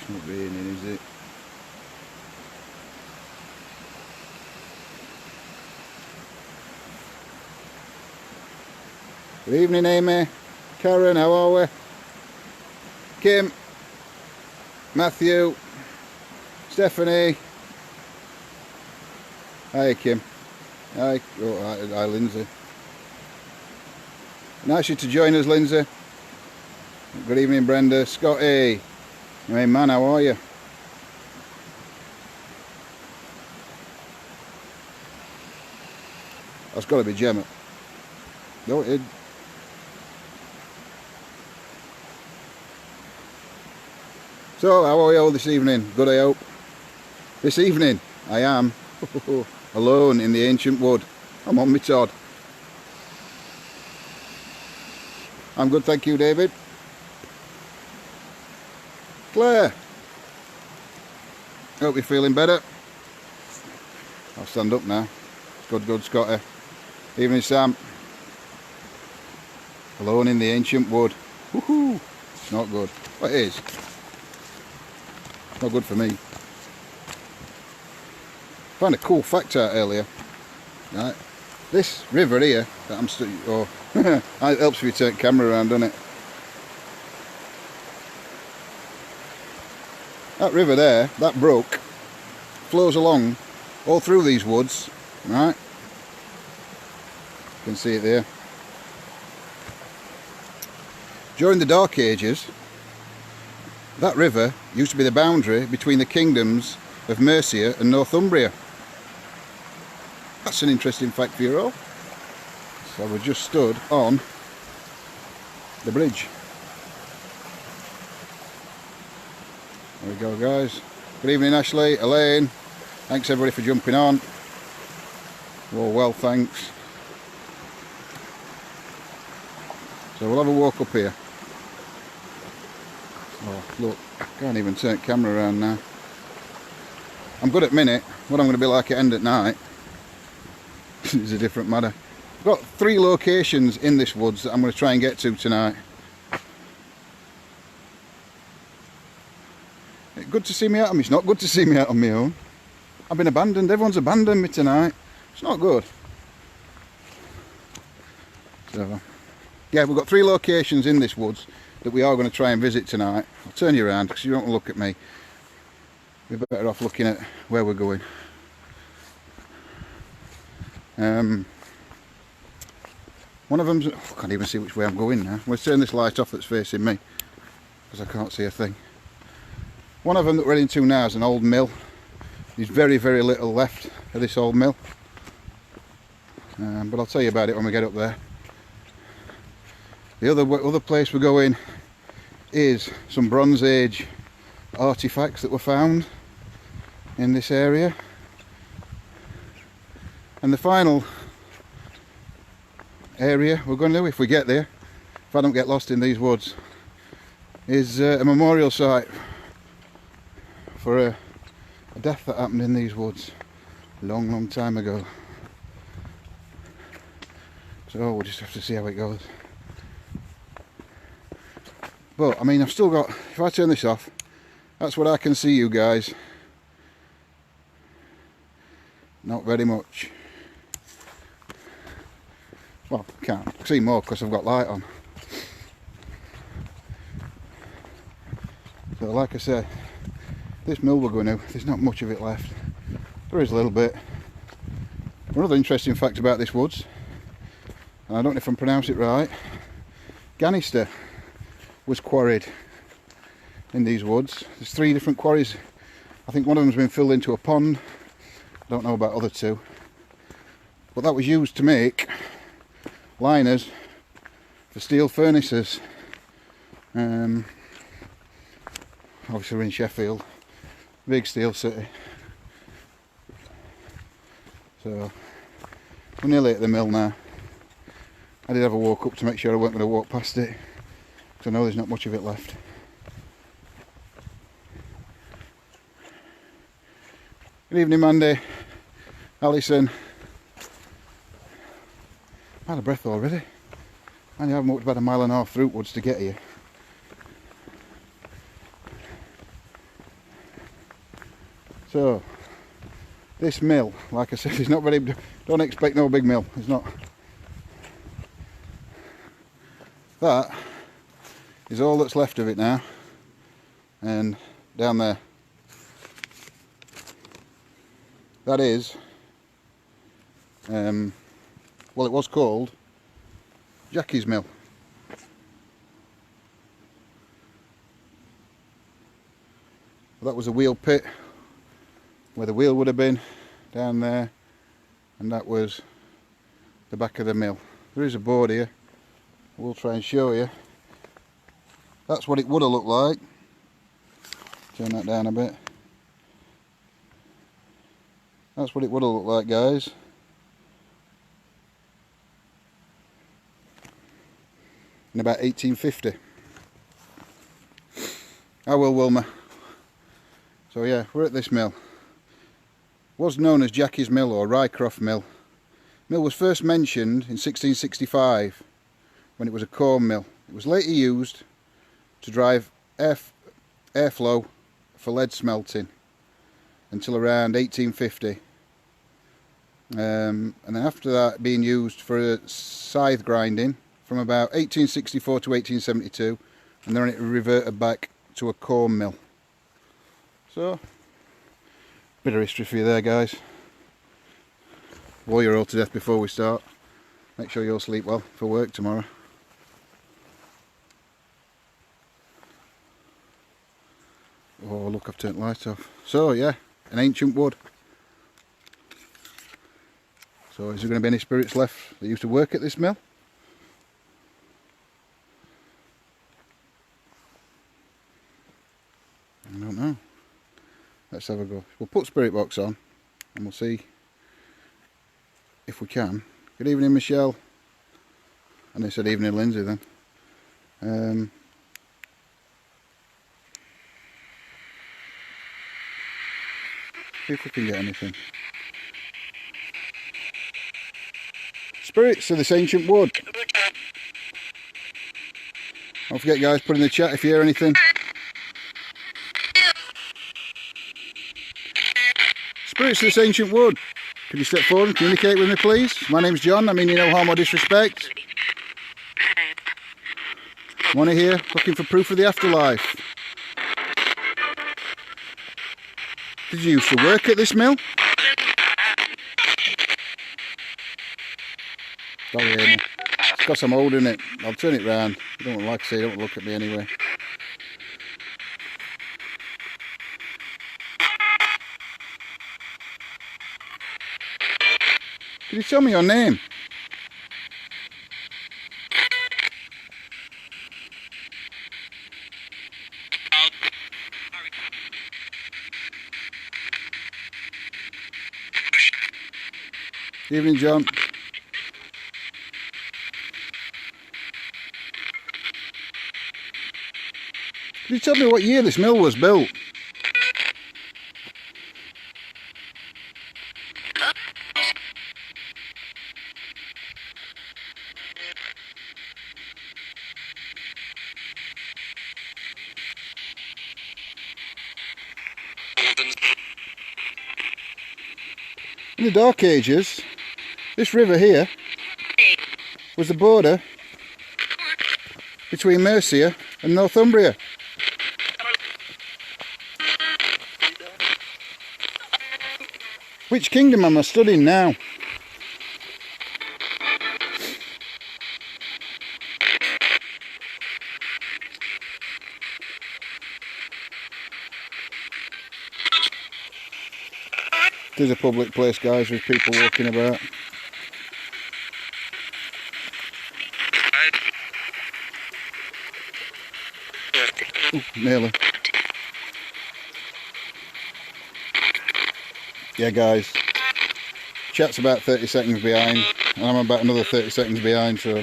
Not raining, is it? Good evening, Amy. Karen, how are we? Kim, Matthew, Stephanie. Hi, Kim. Hi, hi, Lindsay. Nice you to join us, Lindsay. Good evening, Brenda. Scotty. Hey, man, how are you? That's got to be Gemma. No, it. So, how are you all this evening? Good, I hope. This evening, I am alone in the ancient wood. I'm on my Todd. I'm good, thank you, David. Claire. Hope you're feeling better. I'll stand up now. Good, Scotty. Evening, Sam. Alone in the ancient wood. Woohoo! It's not good. Well, it is. Not good for me. Found a cool fact out earlier. Right, this river here that I'm still. Oh, it helps if you turn the camera around, doesn't it? That river there, that brook, flows along all through these woods. Right, you can see it there. During the Dark Ages, that river used to be the boundary between the kingdoms of Mercia and Northumbria. That's an interesting fact for you all. So we just stood on the bridge. There we go, guys. Good evening, Ashley, Elaine. Thanks everybody for jumping on. Well, thanks. So we'll have a walk up here. Oh, look, I can't even turn the camera around now. I'm good at minute. What I'm going to be like at end at night is a different matter. I've got 3 locations in this woods that I'm going to try and get to tonight. It's good to see me out on me. It's not good to see me out on my own. I've been abandoned. Everyone's abandoned me tonight. It's not good. So, yeah, we've got 3 locations in this woods that we are going to try and visit tonight. I'll turn you around because you don't want to look at me. We're better off looking at where we're going. One of them's... I can't even see which way I'm going now. I'm going to turn this light off that's facing me because I can't see a thing. One of them that we're heading to now is an old mill. There's very, very little left of this old mill. But I'll tell you about it when we get up there. The other place we're going is some Bronze Age artifacts that were found in this area. And the final area we're going to, if we get there, if I don't get lost in these woods, is a memorial site for a death that happened in these woods a long time ago. So we'll just have to see how it goes. But I mean, I've still got, if I turn this off, that's what I can see, you guys. Not very much. Well, I can't see more because I've got light on. So like I said, this mill we're going to, there's not much of it left. There is a little bit. Another interesting fact about this woods, and I don't know if I'm pronouncing it right, Ganister was quarried in these woods. There's 3 different quarries. I think one of them's been filled into a pond. I don't know about other 2. But that was used to make liners for steel furnaces. Obviously we're in Sheffield, big steel city. So we're nearly at the mill now. I did have a walk up to make sure I weren't going to walk past it, because I know there's not much of it left. Good evening, Mandy, Alison. I'm out of breath already. And I haven't walked about 1.5 miles through woods to get here. So this mill, like I said, it's not very, don't expect no big mill, it's not. That is all that's left of it now, and down there, that is, well, it was called Jackie's Mill. That was a wheel pit where the wheel would have been down there, and that was the back of the mill. There is a board here, we'll try and show you. That's what it would have looked like. Turn that down a bit. That's what it would have looked like, guys. In about 1850. I will, Wilma. So yeah, we're at this mill. Was known as Jackie's Mill or Rycroft Mill. Mill was first mentioned in 1665 when it was a corn mill. It was later used to drive airflow for lead smelting until around 1850. And then after that being used for scythe grinding from about 1864 to 1872, and then it reverted back to a corn mill. So, bit of history for you there, guys. Bore you all to death before we start. Make sure you all sleep well for work tomorrow. Oh look, I've turned the light off. So yeah, an ancient wood. So is there going to be any spirits left that used to work at this mill? I don't know. Let's have a go. We'll put spirit box on and we'll see if we can. Good evening, Michelle. And they said evening, Lindsay then. See if we can get anything. Spirits of this ancient wood. Don't forget, guys, put in the chat if you hear anything. Spirits of this ancient wood. Could you step forward and communicate with me, please? My name's John. I mean you no harm or disrespect. Want to hear? Looking for proof of the afterlife. Did you used to work at this mill? Don't hear me. It's because I'm holding it. I'll turn it round. You don't like to say, don't look at me anyway. Can you tell me your name? Evening, John. Can you tell me what year this mill was built? In the Dark Ages, this river here was the border between Mercia and Northumbria. Which kingdom am I studying now? It is a public place, guys, with people walking about. Ooh, nearly. Yeah, guys. Chat's about 30 seconds behind, and I'm about another 30 seconds behind, so...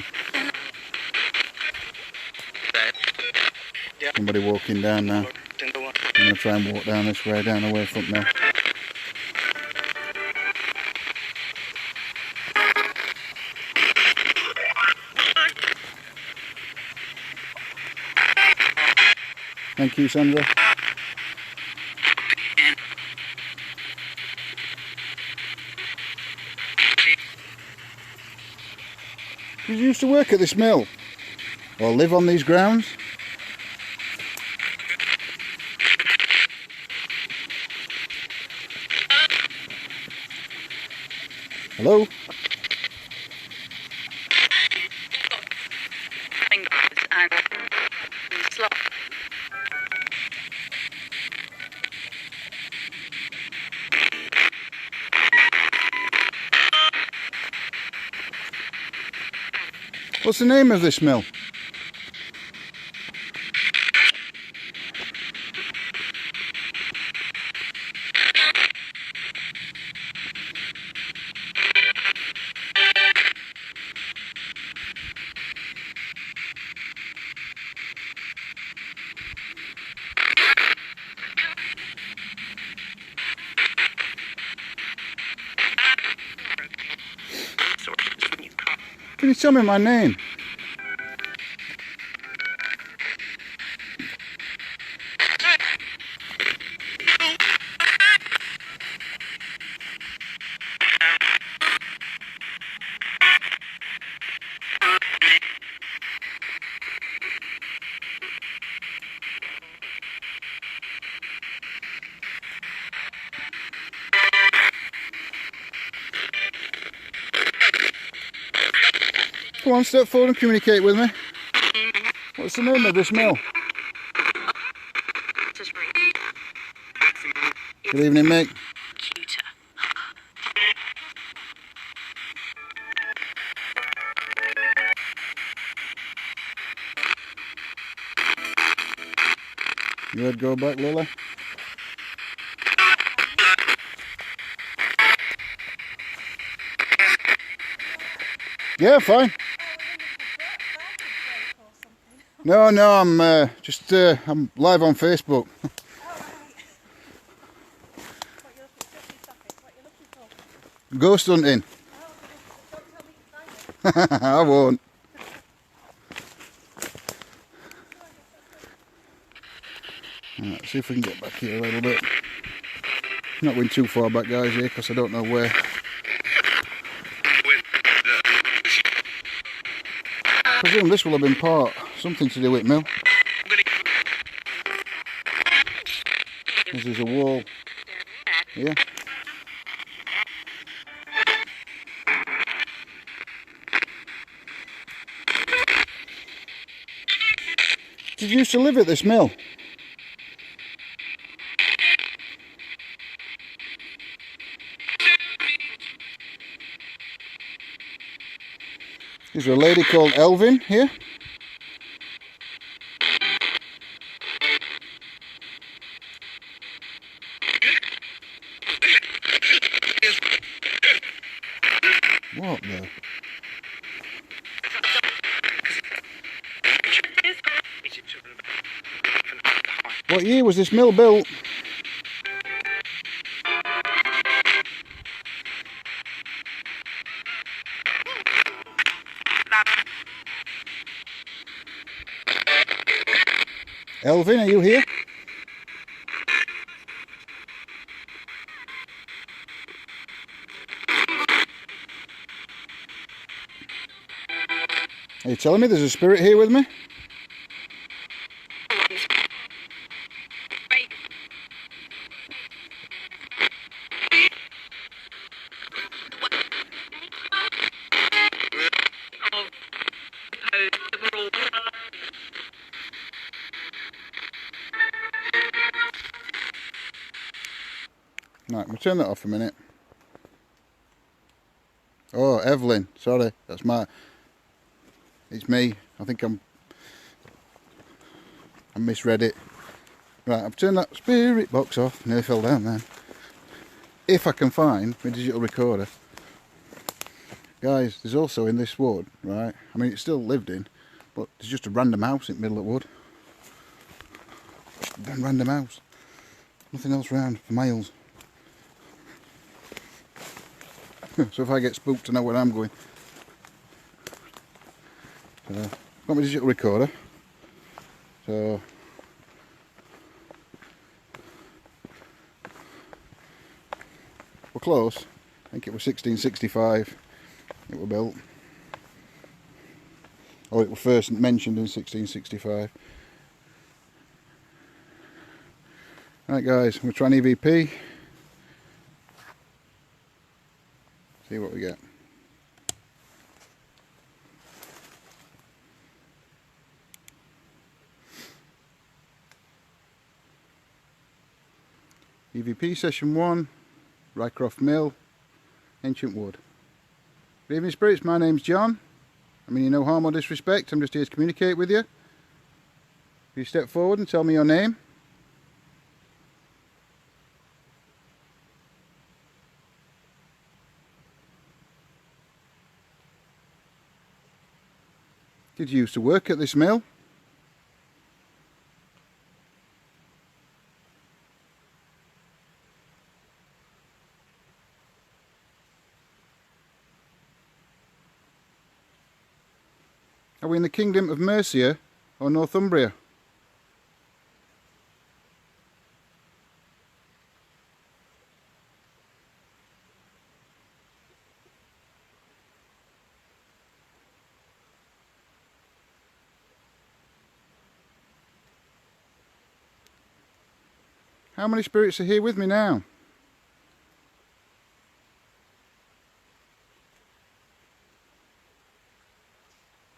Somebody walking down now. I'm going to try and walk down this way, down away from now. Thank you, Sandra. you used to work at this mill? Or live on these grounds? Hello? What's the name of this mill? Can you tell me my name? Come on, step forward and communicate with me. What's the name of this mill? Good evening, mate. You head go back, Lily? Yeah, fine. No, I'm I'm live on Facebook. Ghost hunting. I won't. Right, see if we can get back here a little bit. Not going too far back, guys, here, because I don't know where. I presume this will have been something to do with mill. This is a wall here. Did you used to live at this mill? Is there a lady called Elvin here? What the? What year was this mill built? Elvin, are you here? Are you telling me there's a spirit here with me? Right, we'll turn that off a minute. Oh, Evelyn, sorry, that's it's me. I think I misread it. Right, I've turned that spirit box off. Nearly fell down then. If I can find my digital recorder. Guys, there's also in this wood, right, I mean it's still lived in, but there's just a random house in the middle of the wood. Just a random house. Nothing else around for miles. So if I get spooked, I know where I'm going. So, got my digital recorder. So we're close. I think it was 1665 it was built. or it was first mentioned in 1665. Right guys, we'll try an EVP, see what we get. EVP session 1, Rycroft Mill, Ancient Wood. Good evening spirits, my name's John. I mean you no harm or disrespect, I'm just here to communicate with you. Will you step forward and tell me your name? Did you used to work at this mill? Are we in the Kingdom of Mercia or Northumbria? How many spirits are here with me now?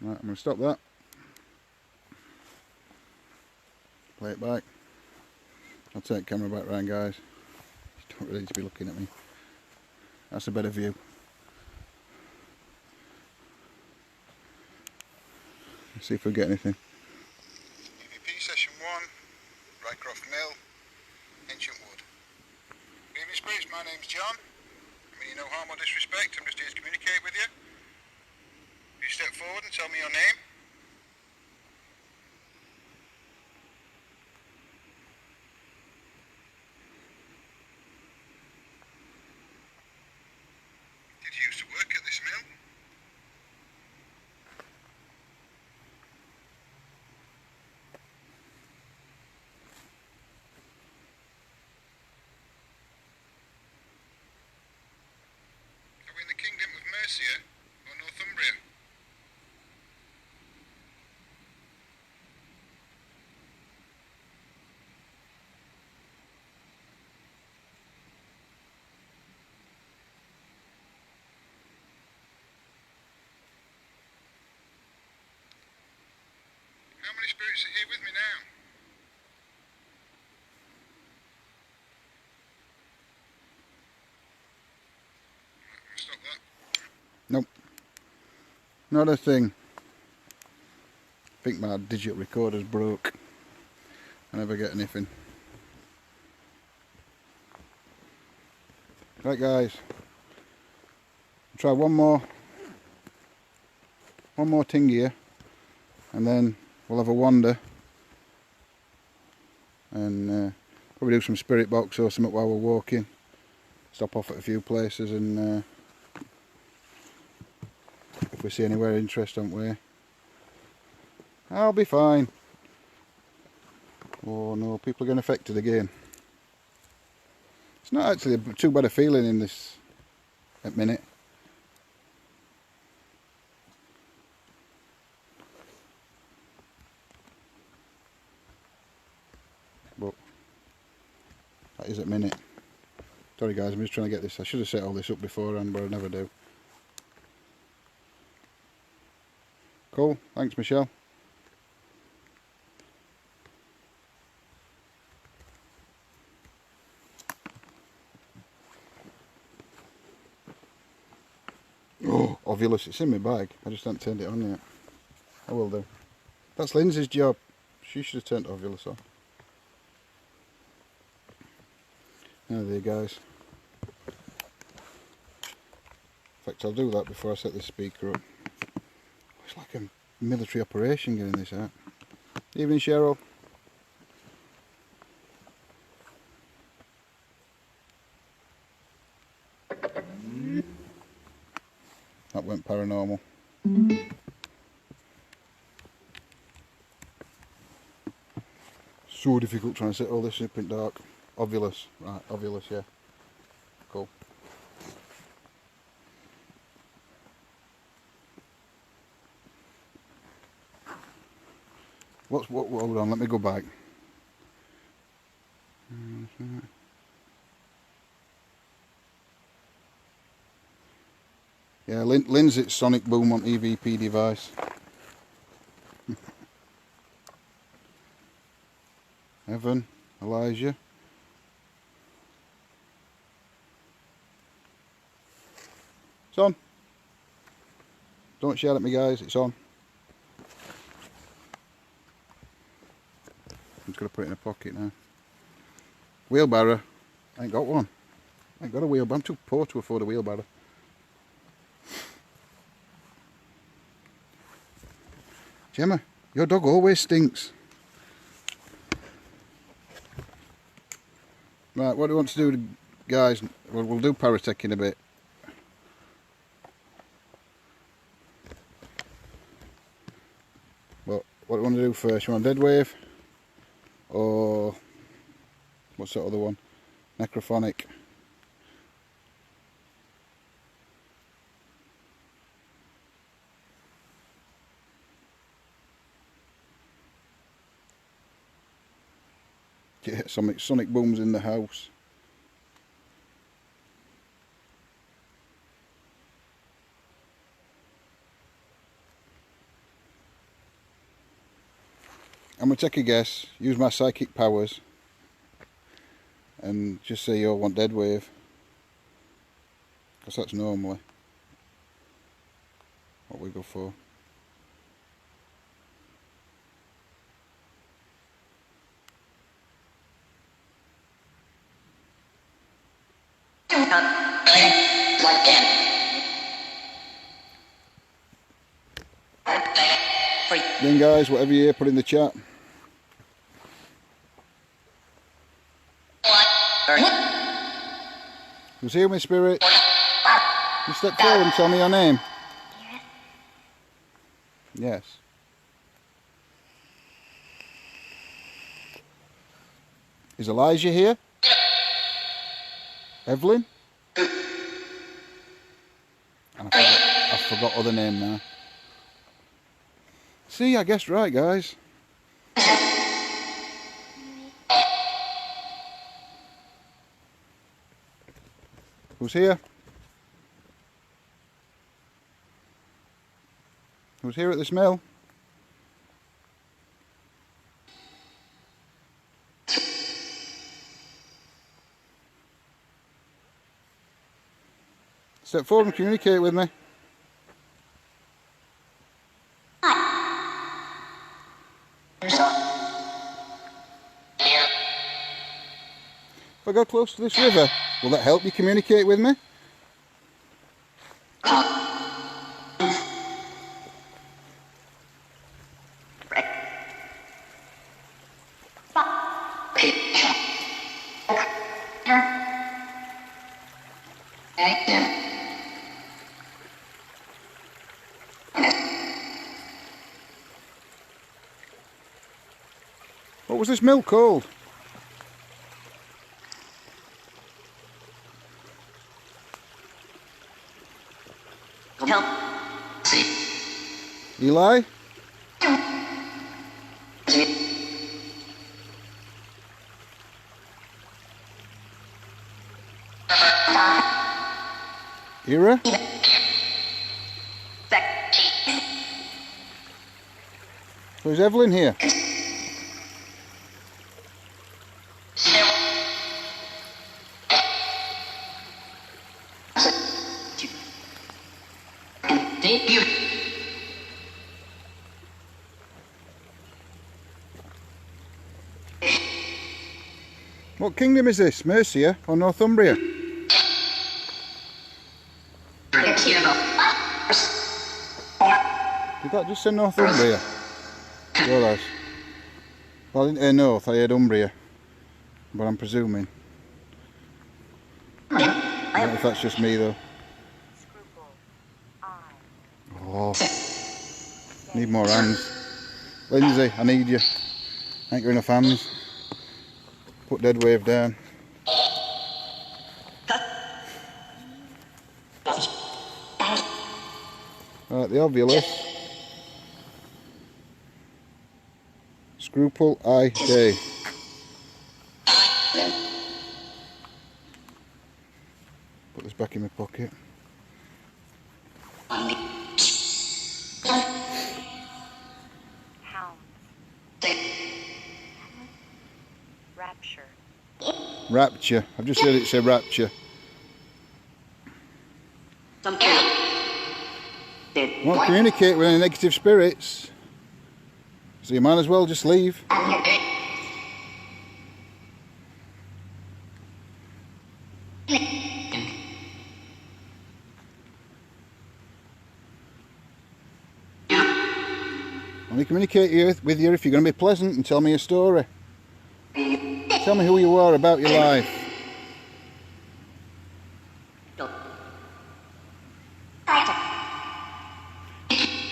Right, I'm going to stop that. Play it back. I'll take the camera back round, guys. You don't really need to be looking at me. That's a better view. Let's see if we get anything. EVP session 1, Rycroft Mill, Ancient Wood. Good evening spirits, my name's John. I mean no harm or disrespect, I'm just here to communicate with you. Will you step forward and tell me your name? Did you used to work at this mill? Are we in the Kingdom of Mercia or Northumbria? How many spirits are here with me now? Right, I'll stop that. Nope. Not a thing. I think my digital recorder's broke. I never get anything. Right guys. Try one more thing here. And then we'll have a wander and probably do some spirit box or something while we're walking. Stop off at a few places and if we see anywhere of interest, don't we? I'll be fine. Oh no, people are getting affected again. It's not actually too bad a feeling in this at minute. But that is at minute. Sorry guys, I'm just trying to get this. I should have set all this up beforehand, but I never do. Cool, thanks Michelle. Oh, Ovulus, it's in my bag. I just haven't turned it on yet. I will do. That's Lindsay's job. She should have turned Ovulus on. There you guys. In fact, I'll do that before I set this speaker up. It's like a military operation getting this out. Evening, Cheryl. That went paranormal. So difficult trying to set all this up in dark. Ovulus, right, Ovulus, yeah. Cool. Hold on, let me go back. Yeah, Lindsay's sonic boom on EVP device. Evan, Elijah. It's on. Don't shout at me, guys, it's on. I'm just going to put it in a pocket now. Wheelbarrow. I ain't got one. I ain't got a wheelbarrow. I'm too poor to afford a wheelbarrow. Gemma, your dog always stinks. Right, what do you want to do, guys? We'll do paratech in a bit. But what do you want to do first? You want dead wave? Or what's that other one? Necrophonic. Yeah, some sonic booms in the house. I'm going to take a guess, use my psychic powers and just say you all want dead wave, because that's normally what we go for. Then guys, whatever you hear, put in the chat. Who's here, my spirit? You step forward and tell me your name. Yes. Is Elijah here? Evelyn? And I forgot other name now. See, I guessed right, guys. Who's here? Who's here at this mill? Step forward and communicate with me. If I go close to this river, will that help you communicate with me? What was this mill called? Eli? Ira? So is Evelyn here? What kingdom is this? Mercia or Northumbria? Did that just say Northumbria? Well, I didn't hear North, I heard Umbria. But I'm presuming. I don't know if that's just me though. Oh, need more hands. Lindsay, I need you. Ain't got enough hands. Put dead wave down. Right, the Ovulus. Scruple I Day. Put this back in my pocket. Rapture. Rapture. I've just heard it say rapture. Won't communicate with any negative spirits, so you might as well just leave. Only communicate with you if you're going to be pleasant and tell me a story. Tell me who you are about your life.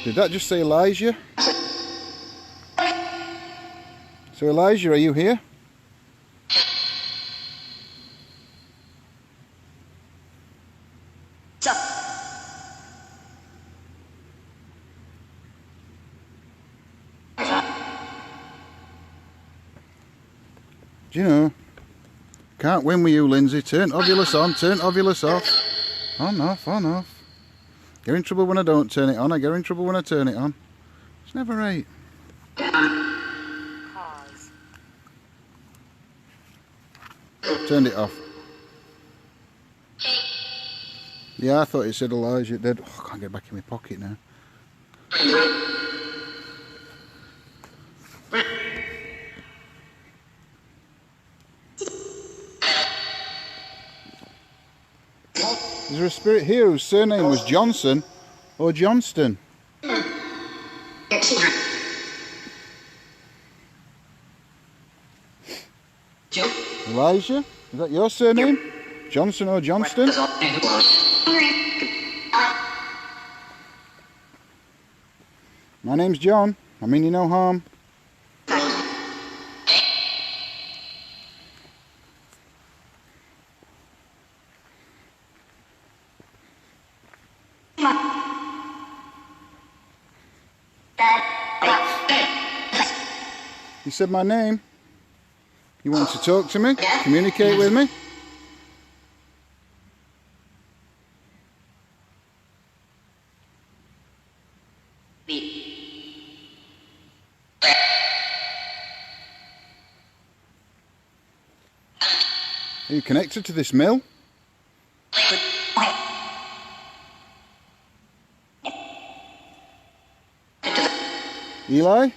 Did that just say Elijah? So Elijah, are you here? Do you know, can't win with you, Lindsay. Turn ovulus on, turn ovulus off. On, off, on, off. Get in trouble when I don't turn it on, I get in trouble when I turn it on. It's never right. Pause. Turned it off. Yeah, I thought it said Elijah. It did. Oh, I can't get back in my pocket now. Is there a spirit here whose surname was Johnson or Johnston? Elijah? Is that your surname? Johnson or Johnston? My name's John. I mean you no harm. You said my name. You want to talk to me? Communicate with me? Are you connected to this mill? Eli?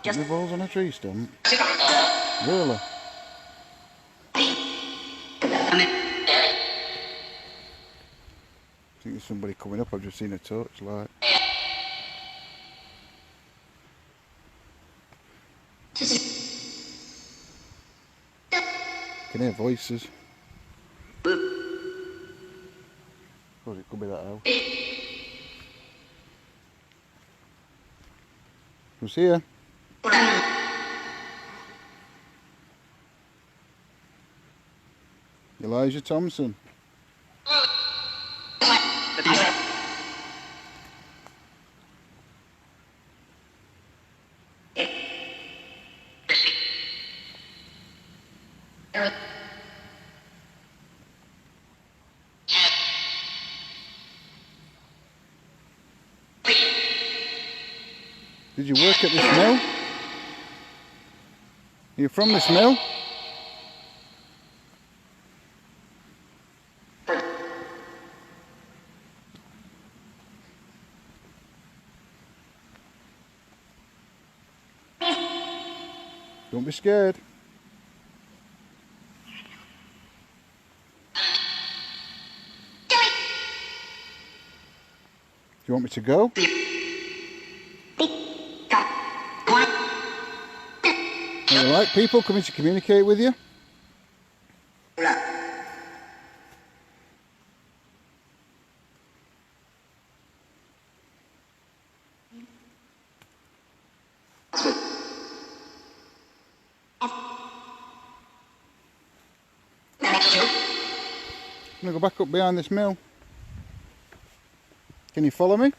Just the balls on a tree stump? Really? I think there's somebody coming up. I've just seen a torchlight. Can hear voices. Of course, it could be that house. Who's here? Elijah Thompson. Did you work at this mill? Are you from this mill? Don't be scared. Do you want me to go? Do you like people coming to communicate with you? I'm going to go back up behind this mill. Can you follow me?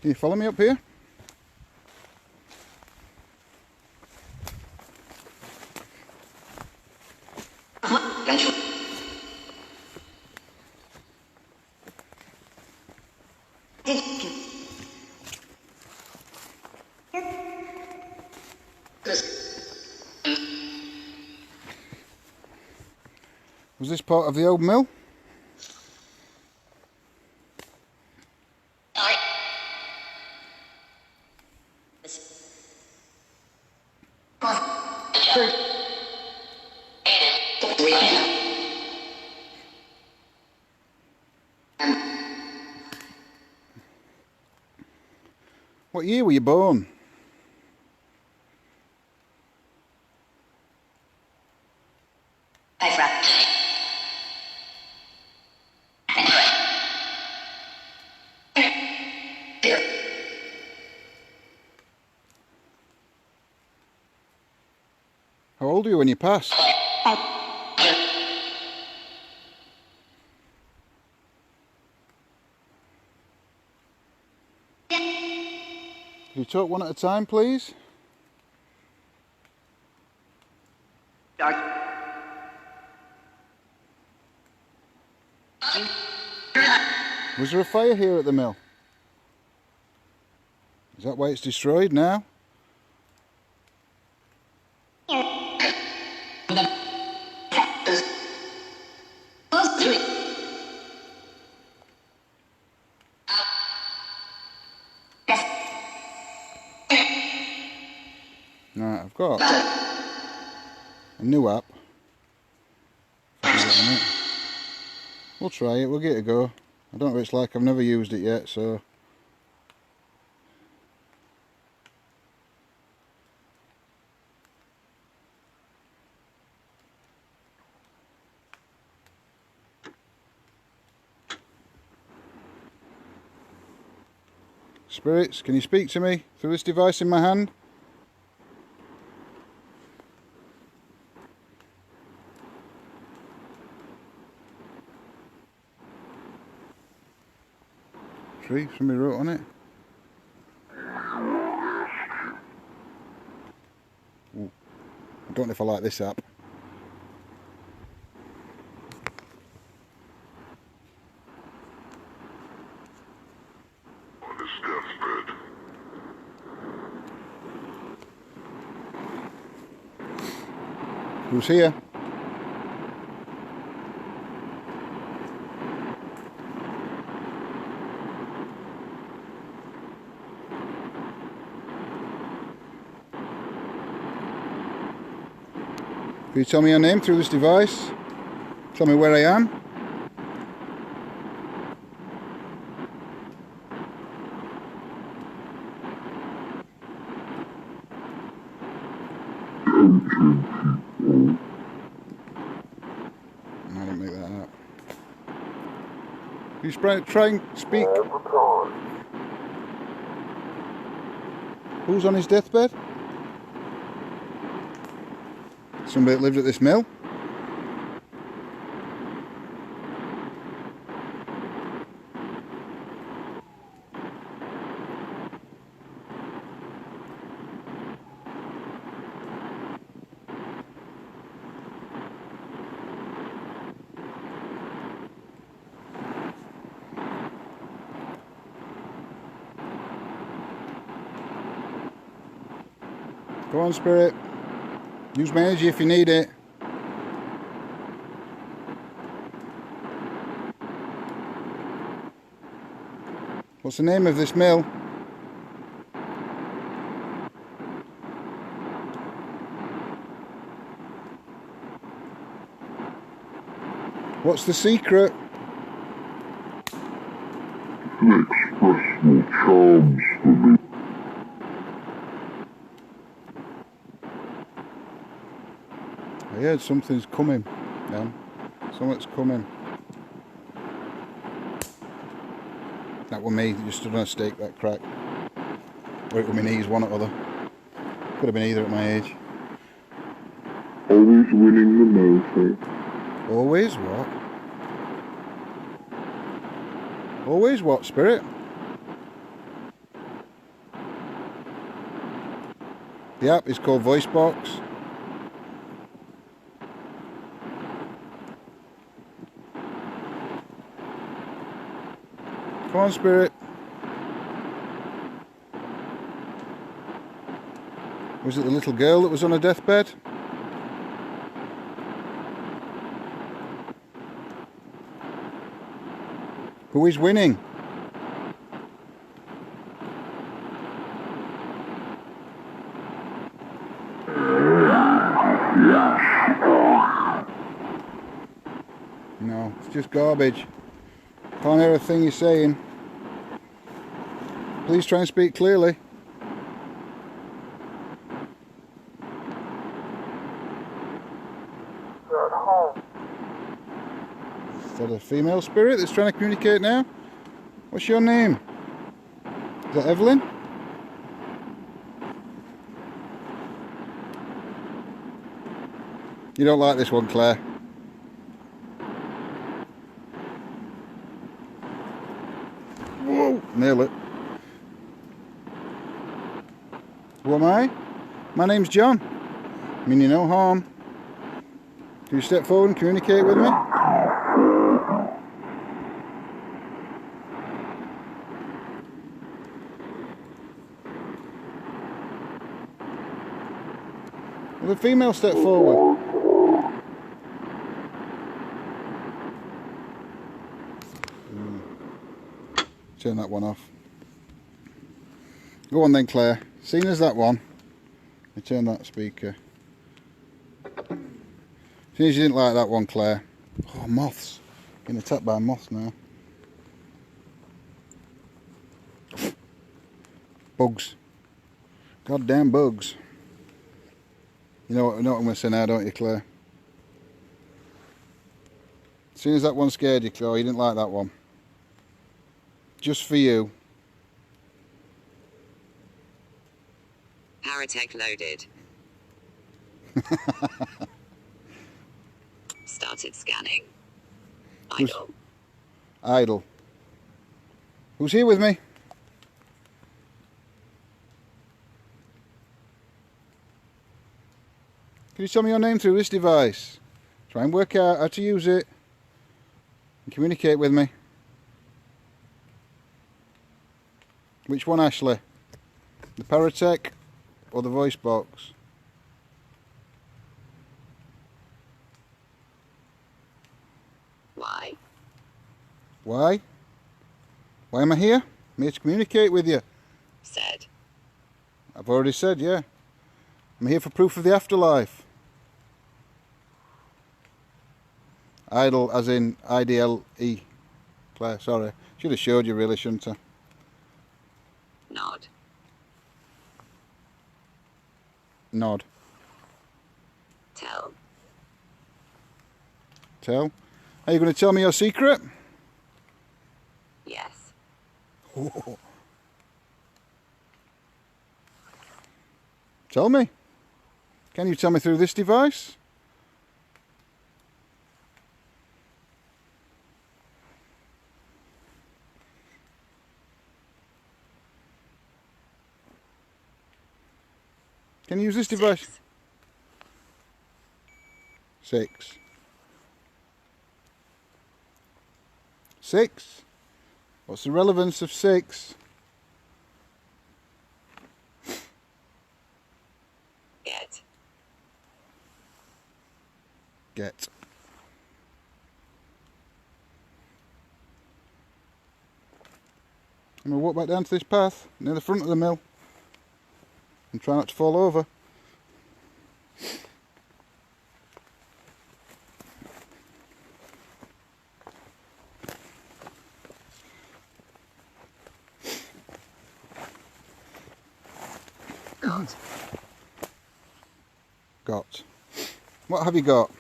Can you follow me up here? Was this part of the old mill? What year were you born? How old are you when you pass? Can you talk one at a time, please? Was there a fire here at the mill? Is that why it's destroyed now? Right, I've got a new app. We'll try it, we'll give it a go. I don't know what it's like, I've never used it yet, so... Spirits, can you speak to me through this device in my hand? Tree, somebody wrote on it. Ooh, I don't know if I like this app. Who's here? Can you tell me your name through this device? Tell me where I am? I didn't make that up. Can you try and speak? Who's on his deathbed? Somebody that lived at this mill? Go on, Spirit. Use my energy if you need it. What's the name of this mill? What's the secret? Express your charms for me. I heard something's coming, then. Something's coming. That was me, just stood on a stake, that crack. Or it was my knees, one or other. Could have been either at my age. Always winning the motor. Always what? Always what, Spirit? The app is called VoiceBox. Come on, Spirit. Was it the little girl that was on her deathbed? Who is winning? No, it's just garbage. Can't hear a thing you're saying. Please try and speak clearly. You're at home. Is that a female spirit that's trying to communicate now? What's your name? Is that Evelyn? You don't like this one, Claire? Whoa! Nail it. Who am I? My name's John. I mean you no harm. Can you step forward and communicate with me? Will the female step forward? Turn that one off. Go on then, Claire. Seeing as that one, I turn that speaker. Seeing as you didn't like that one, Claire. Oh, moths. Getting attacked by moths now. Bugs. Goddamn bugs. You know what I'm going to say now, don't you, Claire? As soon as that one scared you, Claire, you didn't like that one. Just for you. Paratech loaded. Started scanning. Idle. Idle. Who's here with me? Can you tell me your name through this device? Try and work out how to use it and communicate with me. Which one, Ashley? The Paratech or the voice box? Why? Why? Why am I here? I'm here to communicate with you. Said. I've already said, yeah. I'm here for proof of the afterlife. Idle as in I-D-L-E. Claire, sorry. Should have showed you really, shouldn't I? Nod. Nod. Tell. Tell. Are you going to tell me your secret? Yes. Oh. Tell me. Can you tell me through this device? Can you use this device? 6. 6? What's the relevance of 6? Get. Get. I'm going to walk back down to this path near the front of the mill and try not to fall over. Got. What have you got?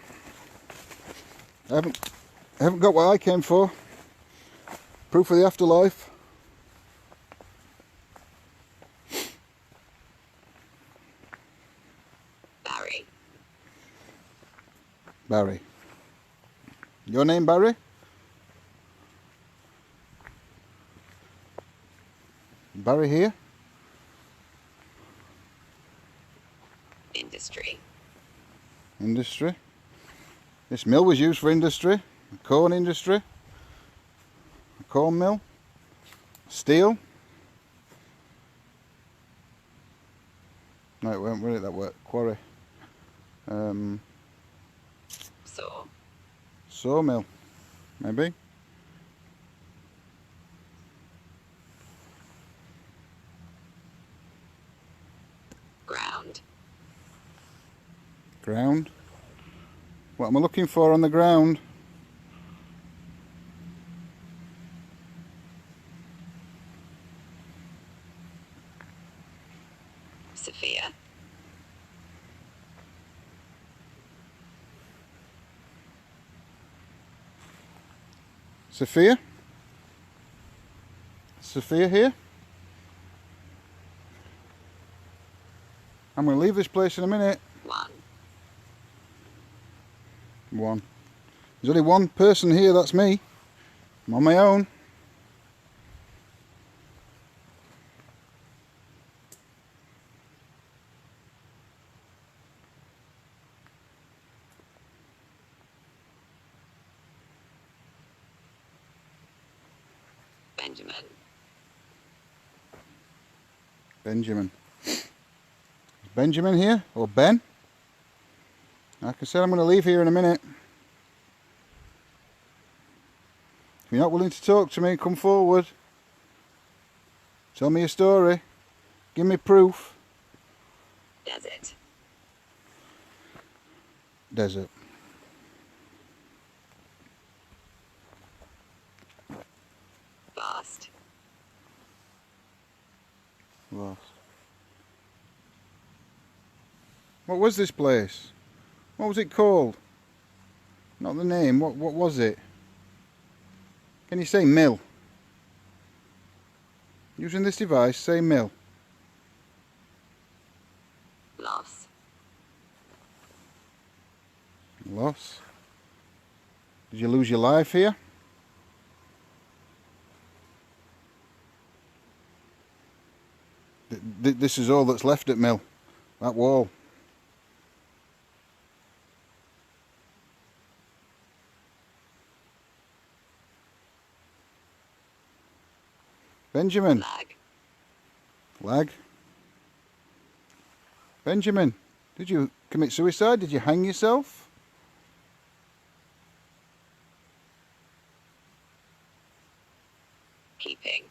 I haven't got what I came for. Proof of the afterlife. Barry. Your name, Barry? Barry here? Industry. Industry. This mill was used for industry. A corn industry. A corn mill. Steel. No, it weren't really that work. Quarry. Saw. Sawmill. Maybe. Ground. Ground. What am I looking for on the ground? Sophia. Sophia? Sophia here? I'm going to leave this place in a minute. One. One. There's only one person here, that's me. I'm on my own. Benjamin. Benjamin. Is Benjamin here? Or Ben? Like I said, I'm going to leave here in a minute. If you're not willing to talk to me, come forward. Tell me your story. Give me proof. Desert. Desert. Vast. Lost. What was this place? What was it called? Not the name. What was it? Can you say mill? Using this device, say mill. Loss. Loss. Did you lose your life here? This is all that's left at mill. That wall. Benjamin. Lag. Lag. Benjamin, did you commit suicide? Did you hang yourself? Keeping.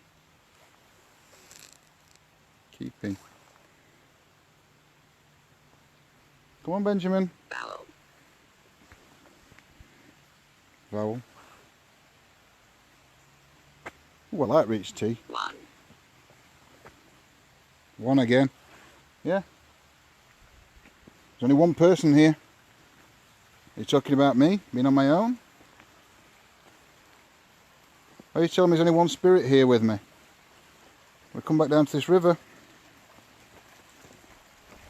Keeping. Come on, Benjamin. Vowel. Vowel. Oh, I like reach T. One. One again. Yeah. There's only one person here. Are you talking about me, being on my own? Are you telling me there's only one spirit here with me? We'll come back down to this river.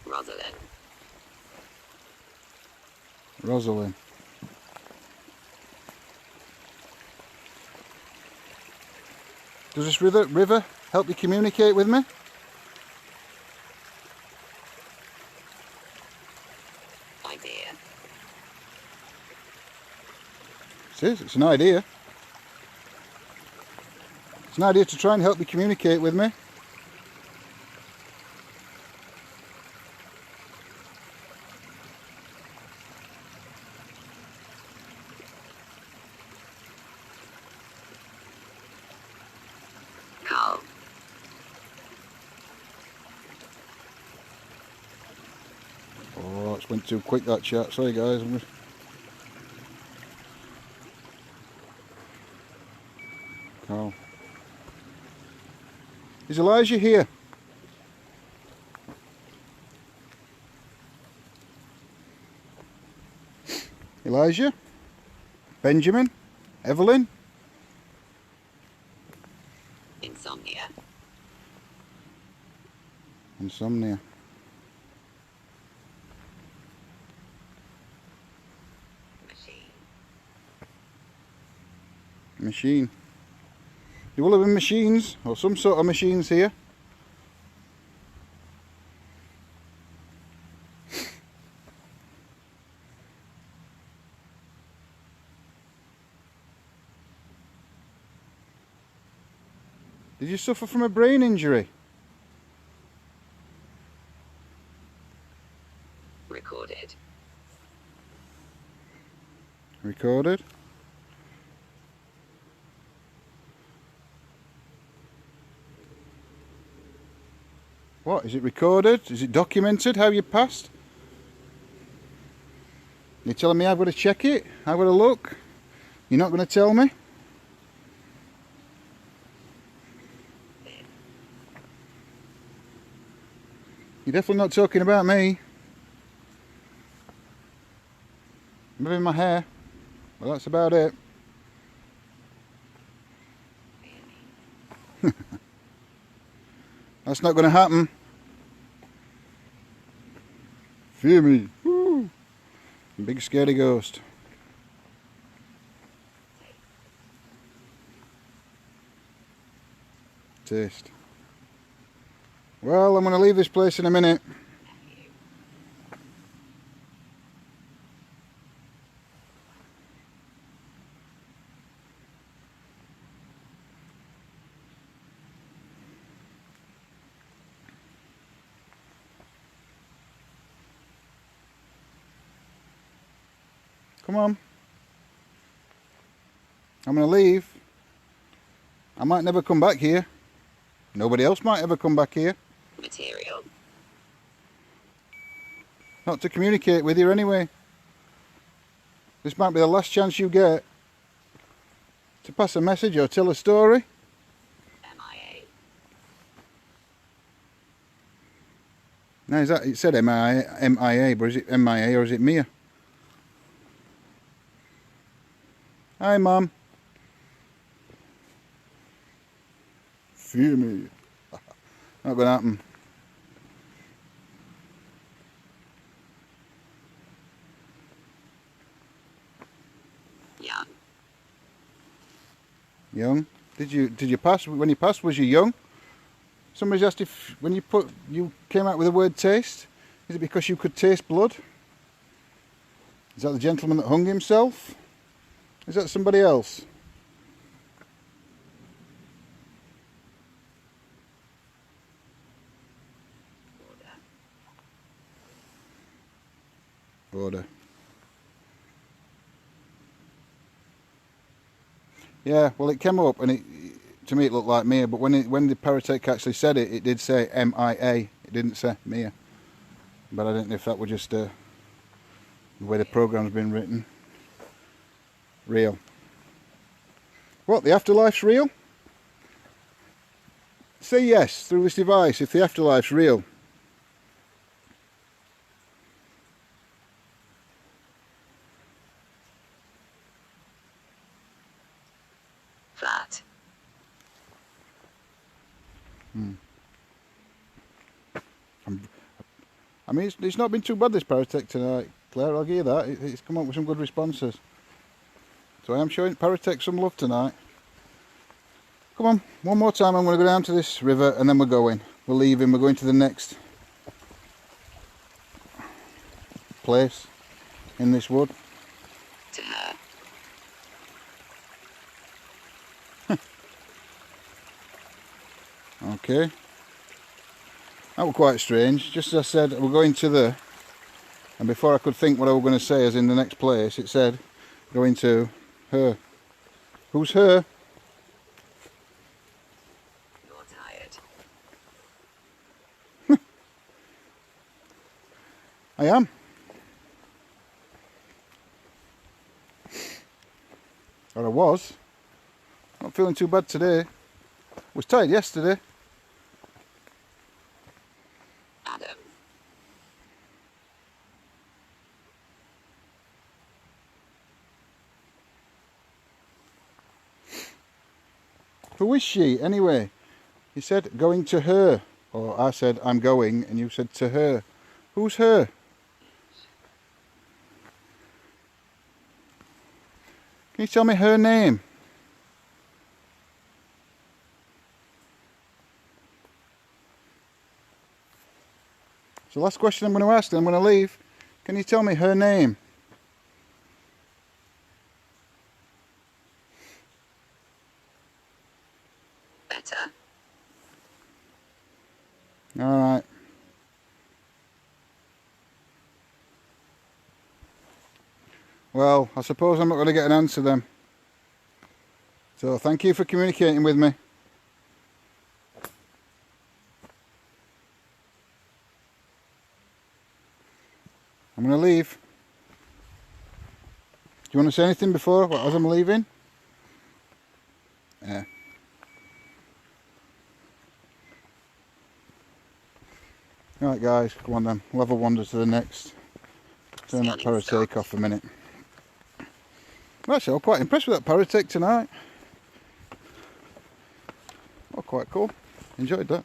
Rosalind. Rosalind. Does this river help you communicate with me? Idea. It is, it's an idea. It's an idea to try and help you communicate with me. Carl. Oh, it's went too quick that chat. Sorry guys. Carl. Is Elijah here? Elijah? Benjamin? Evelyn? Insomnia. Machine. There will have been machines, or some sort of machines here. Did you suffer from a brain injury? Recorded. Recorded. What? Is it recorded? Is it documented how you passed? You're telling me I've got to check it? I've got to look? You're not going to tell me? You're definitely not talking about me. Maybe my hair. Well, that's about it. That's not going to happen. Fear me. Woo. Big scaredy ghost. Taste. Well, I'm going to leave this place in a minute. Come on. I'm going to leave. I might never come back here. Nobody else might ever come back here. Material. Not to communicate with you anyway. This might be the last chance you get to pass a message or tell a story. MIA. Now is that, it said MIA, but is it MIA or is it Mia? Hi Mum. Fear me. Not gonna happen. Young. Young? Did you pass? When you passed, was you young? Somebody's asked if when you came out with the word taste, is it because you could taste blood? Is that the gentleman that hung himself? Is that somebody else? Order. Yeah, well it came up and to me it looked like Mia, but when the Paratech actually said it, it did say MIA. It didn't say Mia. But I didn't know if that was just the way the program's been written. Real. What, the afterlife's real? Say yes through this device if the afterlife's real. Flat. I mean, it's not been too bad this Paratech tonight, Claire, I'll give you that. It's come up with some good responses. So I am showing Paratech some love tonight. Come on, one more time I'm going to go down to this river and then we're going. We're leaving, we're going to the next place in this wood. To her. Okay. That was quite strange. Just as I said, we're going to the... And before I could think what I was going to say as in the next place, it said, going to her. Who's her? You're tired. I am. Or I was. Not feeling too bad today. Was tired yesterday. Adam. Who is she anyway? He said going to her. Or I said I'm going and you said to her. Who's her? Can you tell me her name? So last question I'm going to ask, and I'm going to leave. Can you tell me her name? Better. Alright. Well, I suppose I'm not going to get an answer then. So thank you for communicating with me. I'm going to leave. Do you want to say anything before, as I'm leaving? Yeah. Right guys, come on then. We'll have a wander to the next. Turn that paratake off a minute. Actually, I'm quite impressed with that paratake tonight. Oh, quite cool. Enjoyed that.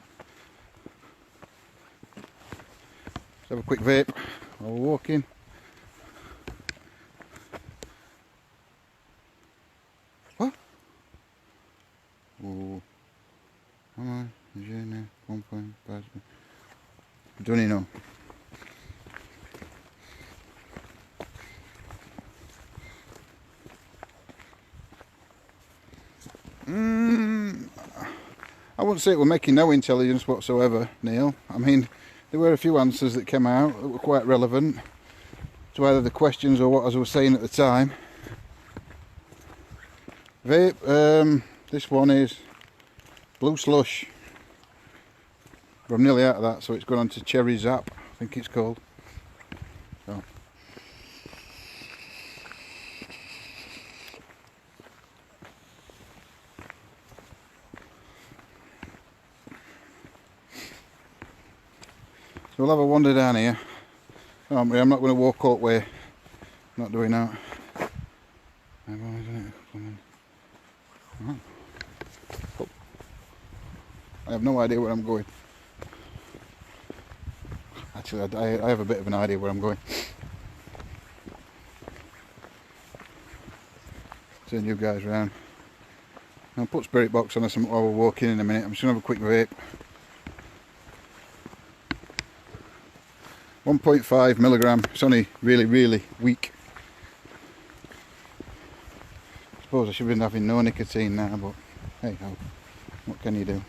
Let's have a quick vape while we're walking. What? Oh. Am I? Don't you know? I wouldn't say it were making no intelligence whatsoever, Neil. I mean, there were a few answers that came out that were quite relevant to either the questions or what I was saying at the time. Vape, this one is Blue Slush. But I'm nearly out of that, so it's gone on to Cherry Zap, I think it's called. So we'll have a wander down here. I'm not going to walk all the way. I'm not doing that. I have no idea where I'm going. Actually, I have a bit of an idea where I'm going. Turn you guys around. I'll put Spirit Box on or something while we're walking in a minute. I'm just going to have a quick vape. 1.5 milligram. It's only really weak. I suppose I should have been having no nicotine now, but hey ho, what can you do?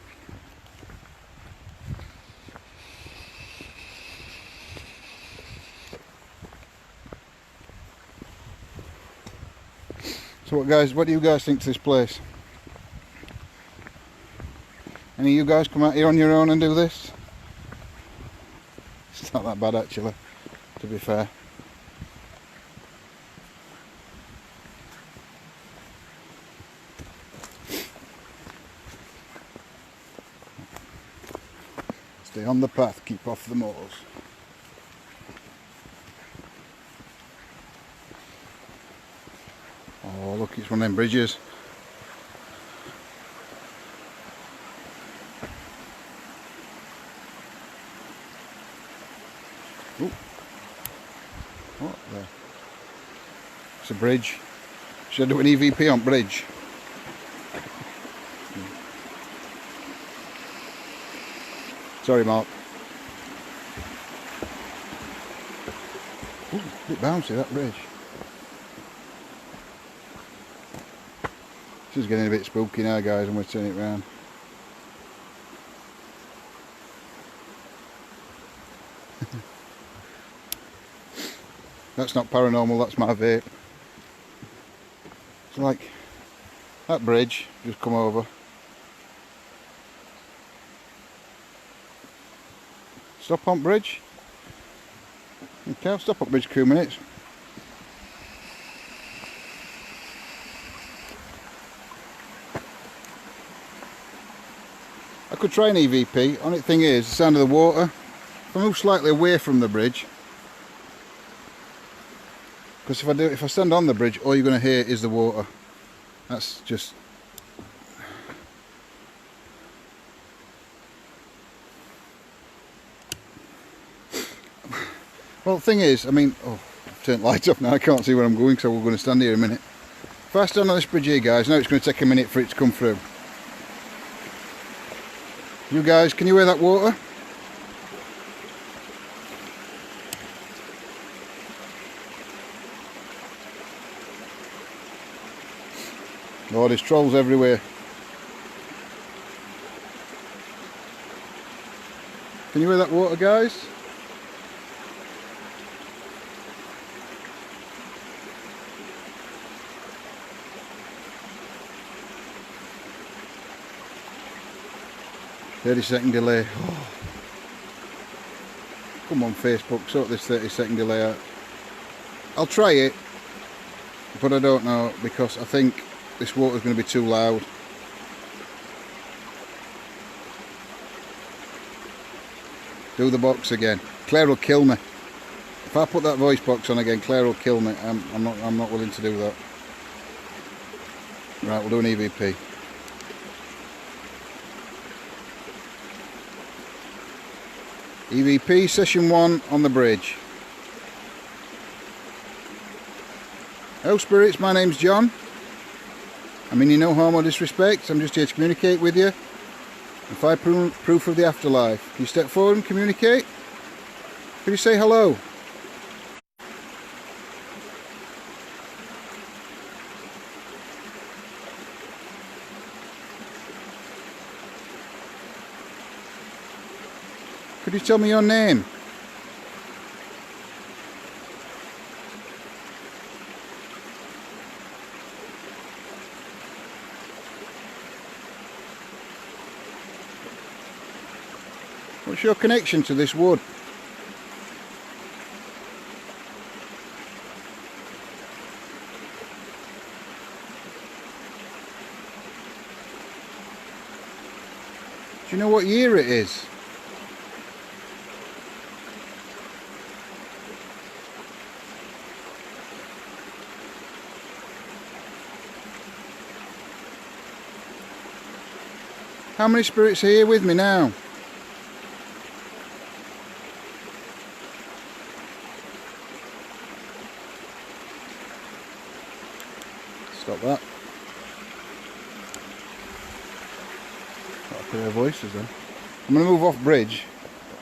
So what do you guys think to this place? Any of you guys come out here on your own and do this? It's not that bad actually, to be fair. Stay on the path, keep off the moors. Oh look, it's one of them bridges. Ooh. What the? It's a bridge. Should I do an EVP on bridge? Sorry Mark. Ooh, a bit bouncy that bridge. This is getting a bit spooky now guys, I'm going to turn it round. That's not paranormal, that's my vape. It's like that bridge, just come over. Stop on bridge. Okay, I'll stop up bridge 2 minutes. I could try an EVP. Only thing is, the sound of the water. If I move slightly away from the bridge, because if I stand on the bridge, all you're going to hear is the water. That's just. Well, the thing is, I mean, oh, I've turned lights off now. I can't see where I'm going, so we're going to stand here a minute. If I stand on this bridge here, guys, now it's going to take a minute for it to come through. You guys, can you hear that water? Oh, there's trolls everywhere. Can you hear that water, guys? "30-second delay." Oh. Come on, Facebook, sort this 30-second delay out. I'll try it, but I don't know, because I think this water's going to be too loud. Do the box again. Claire will kill me. If I put that voice box on again, Claire will kill me. I'm not willing to do that. Right, we'll do an EVP. EVP session 1 on the bridge. Hello spirits, my name's John. I mean you no harm or disrespect. I'm just here to communicate with you and find proof of the afterlife. Can you step forward and communicate? Can you say hello? Could you tell me your name? What's your connection to this wood? Do you know what year it is? How many spirits are here with me now? Stop that. Got a pair of voices then. I'm going to move off bridge,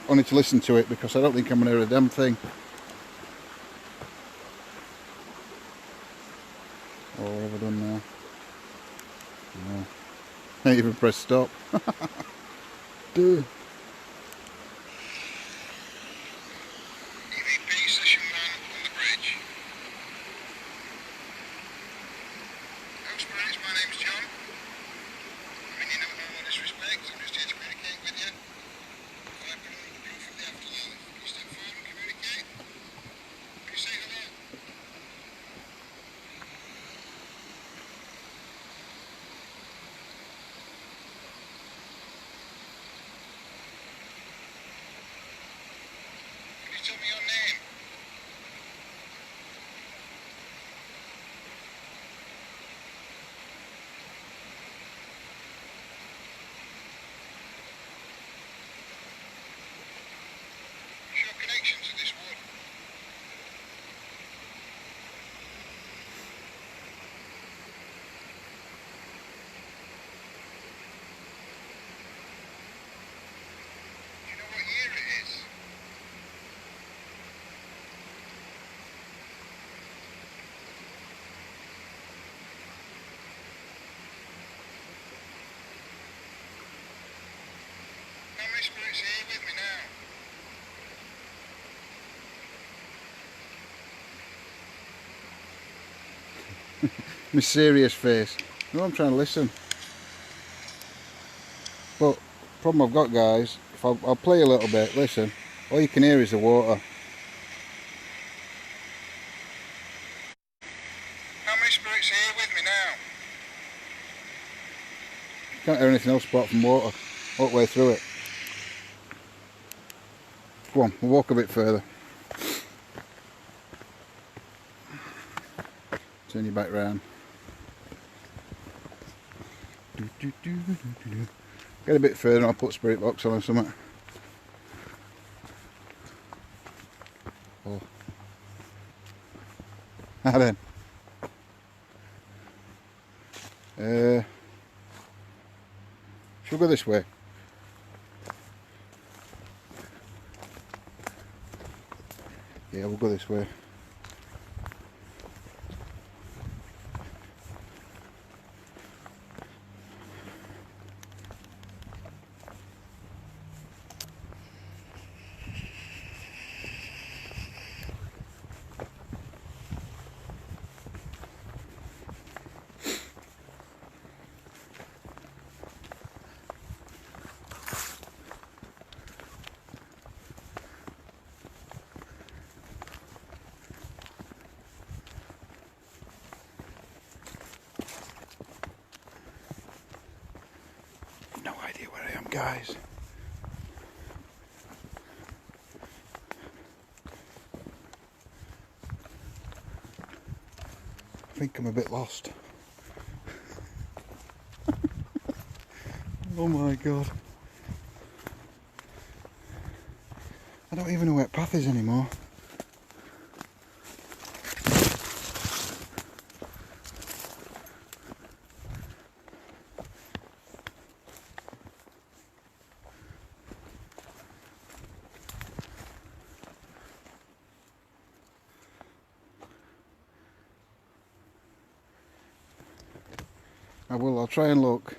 only to listen to it, because I don't think I'm going to hear a damn thing. Oh, what have I done now? No. I ain't even pressed stop. Duh. EVP session 1 on the bridge. Hello spirits, my name's John. I mean you no harm or disrespect. I'm just here to communicate with you. I bring the proof of the afterlife. Can you step forward and communicate? Can you say hello? Can you tell me your name? What's your connection to this wood? Do you know what year it is? How many spirits are here with me now? My serious face. No, I'm trying to listen. But problem I've got, guys, if I'll play a little bit, listen, all you can hear is the water. How many spirits are here with me now? Can't hear anything else apart from water all the way through it. Come on, we'll walk a bit further. Turn you back round. Get a bit further and I'll put spirit box on or something. Oh. Now then. Shall we go this way? Yeah, we'll go this way. guys. I think I'm a bit lost. Oh my god. I don't even know where path is anymore. I'll try and look.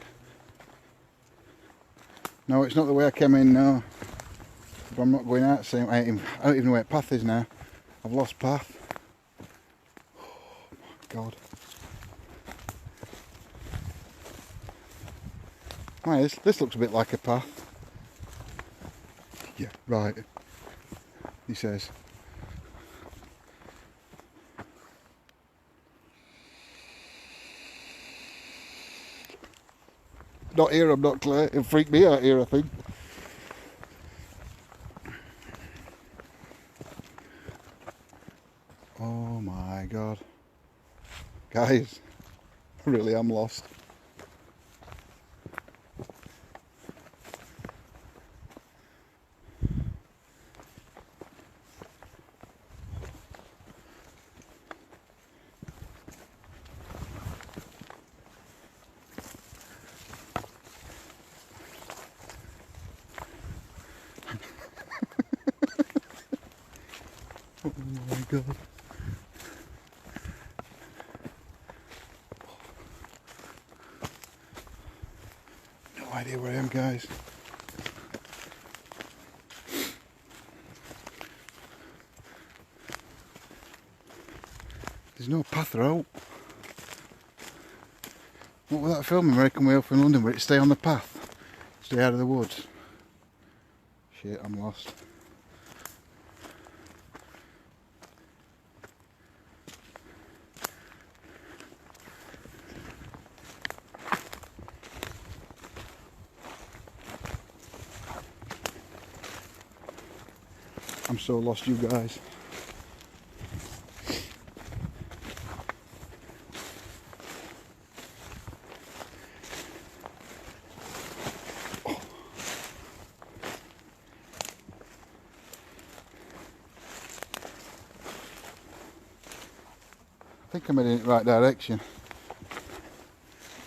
No, it's not the way I came in, no. But I'm not going out same. I don't even know where path is now. I've lost path. Oh my god. Right, this looks a bit like a path. Yeah, right. He says. Not here, I'm not clear. It'll freak me out here, I think. Oh my god. Guys, I really am lost. Oh my god. No idea where I am, guys. There's no path route. What was that film, American Way Up in London, where it stay on the path? Stay out of the woods. Shit, I'm lost. I'm so lost, you guys. Oh. I think I'm heading in the right direction.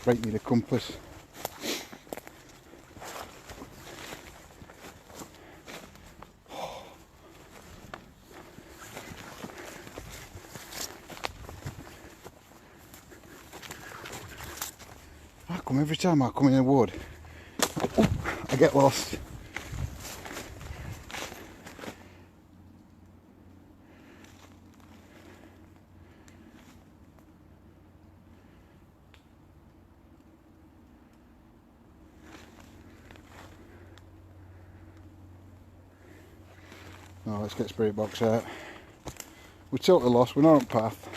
Break me the compass. Every time I come in the wood, I get lost. Oh, let's get spirit box out. We're totally lost, we're not on path.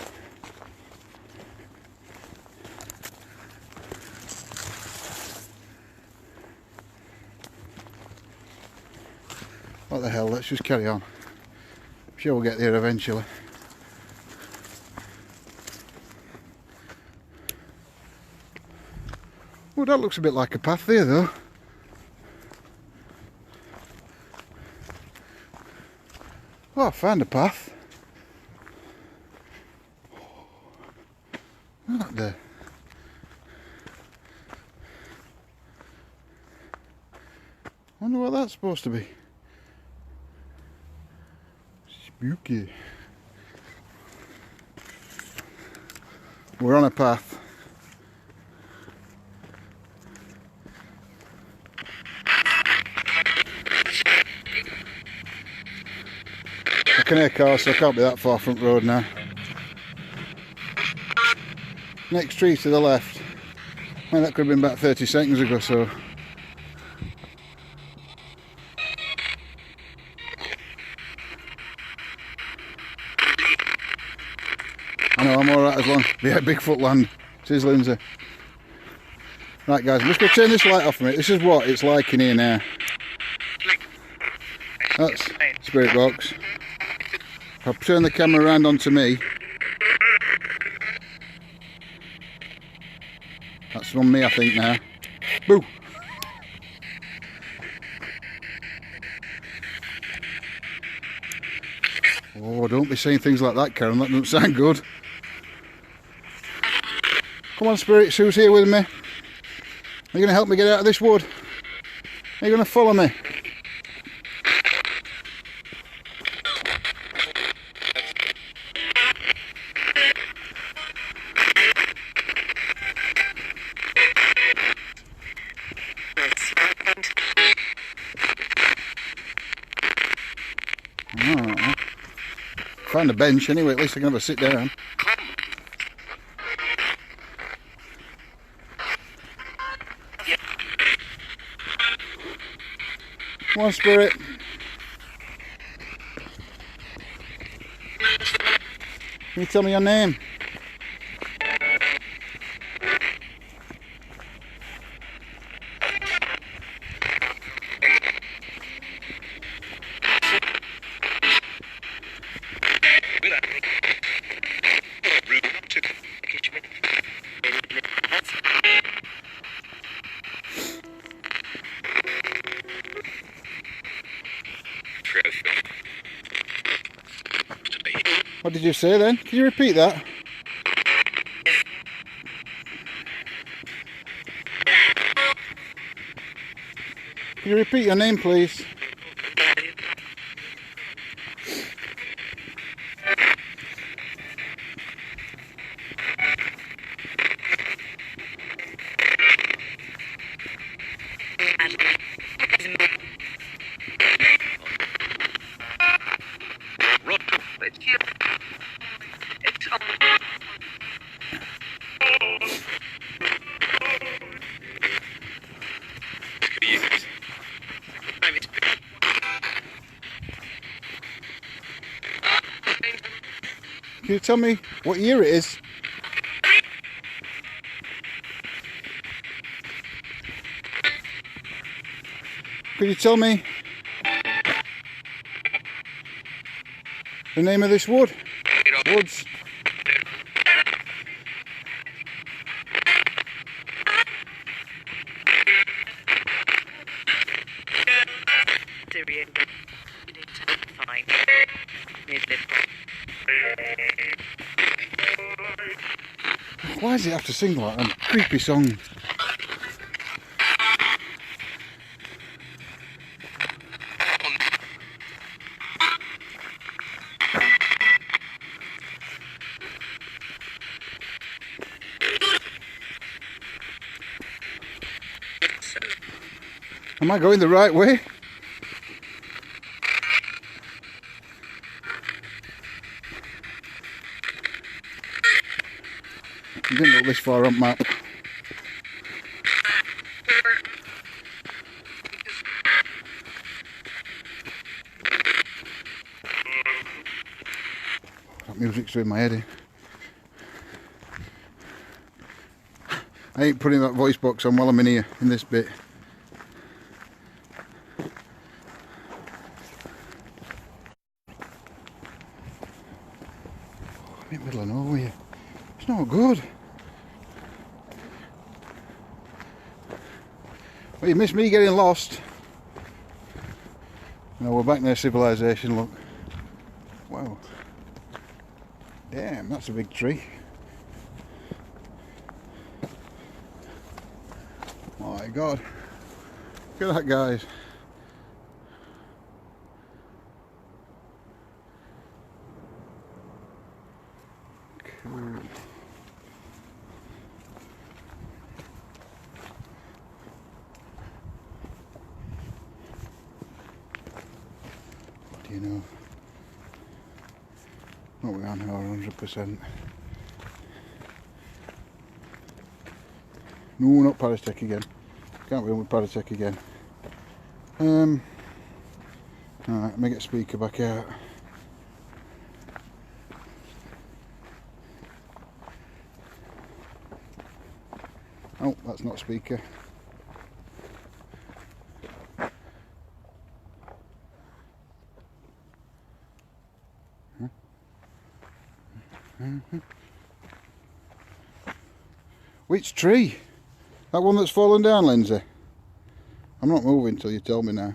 What the hell, let's just carry on. I'm sure we'll get there eventually. Oh, that looks a bit like a path there though. Oh, I found a path. Not there. Wonder what that's supposed to be. Spooky. We're on a path. I can hear cars, so I can't be that far front road now. Next tree to the left. Well, that could have been about 30 seconds ago, so. I know, I'm alright as long. Yeah, Bigfoot land. Says Lindsay. Right guys, I'm just going to turn this light off a minute. This is what it's like in here now. That's spirit box. I'll turn the camera around onto me. That's on me I think now. Boo! Oh, don't be saying things like that, Karen, that doesn't sound good. Come on spirits, who's here with me? Are you going to help me get out of this wood? Are you going to follow me? Oh, found a bench anyway, at least I can have a sit down. Come on spirit. Can you tell me your name? What did you say then? Can you repeat that? Can you repeat your name please? Can you tell me what year it is? Could you tell me the name of this wood? Woods. Why does it have to sing like a creepy song? Am I going the right way? I didn't look this far on map. That music's doing my head in. I ain't putting that voice box on while I'm in here, in this bit. I'm in the middle of nowhere. It's not good. Well, you missed me getting lost. Now we're back near civilization, look. Wow. Damn, that's a big tree. Oh my god. Look at that, guys. Cool. What do you know? What we are now, 100%. No, not Paratech again. Can't be on with Paratech again. Alright, let me get speaker back out. Oh, that's not a speaker. Which tree? That one that's fallen down, Lindsay? I'm not moving till you tell me now.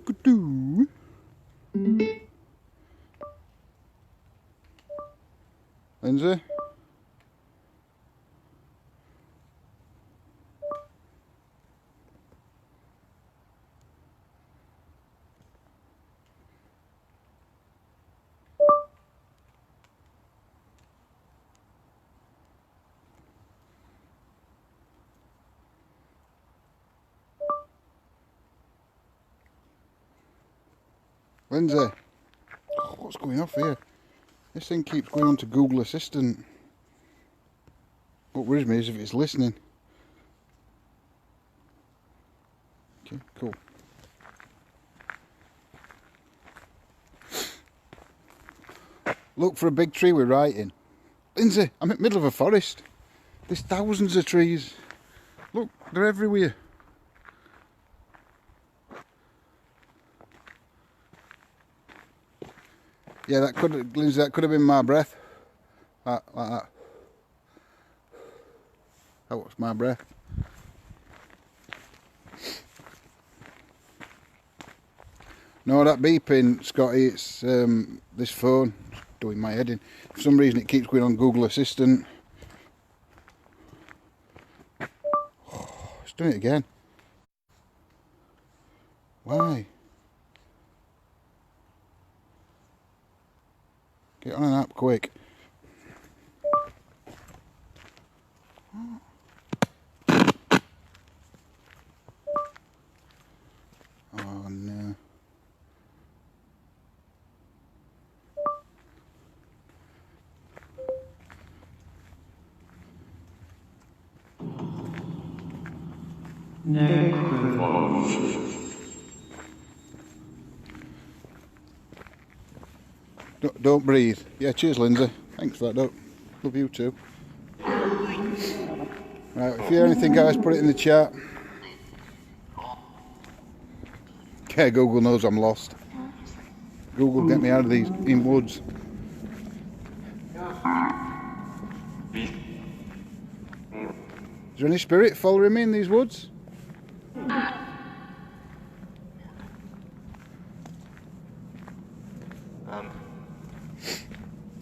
Doo-doo. Lindsay? Lindsay? Oh, what's going off here? This thing keeps going on to Google Assistant. What worries me is if it's listening. Okay, cool. Look for a big tree we're right in. Lindsay, I'm in the middle of a forest. There's thousands of trees. Look, they're everywhere. Yeah, that could, Lindsay, that could have been my breath. Like that. That was my breath. No, that beeping, Scotty, it's this phone doing my head in. For some reason it keeps going on Google Assistant. Oh, it's doing it again. Why? Get on an app quick. Oh no. Don't breathe. Yeah, cheers, Lindsay. Thanks for that, Doc. Love you too. Right, if you hear anything, guys, put it in the chat. Okay, Google knows I'm lost. Google, get me out of these in woods. Is there any spirit following me in these woods?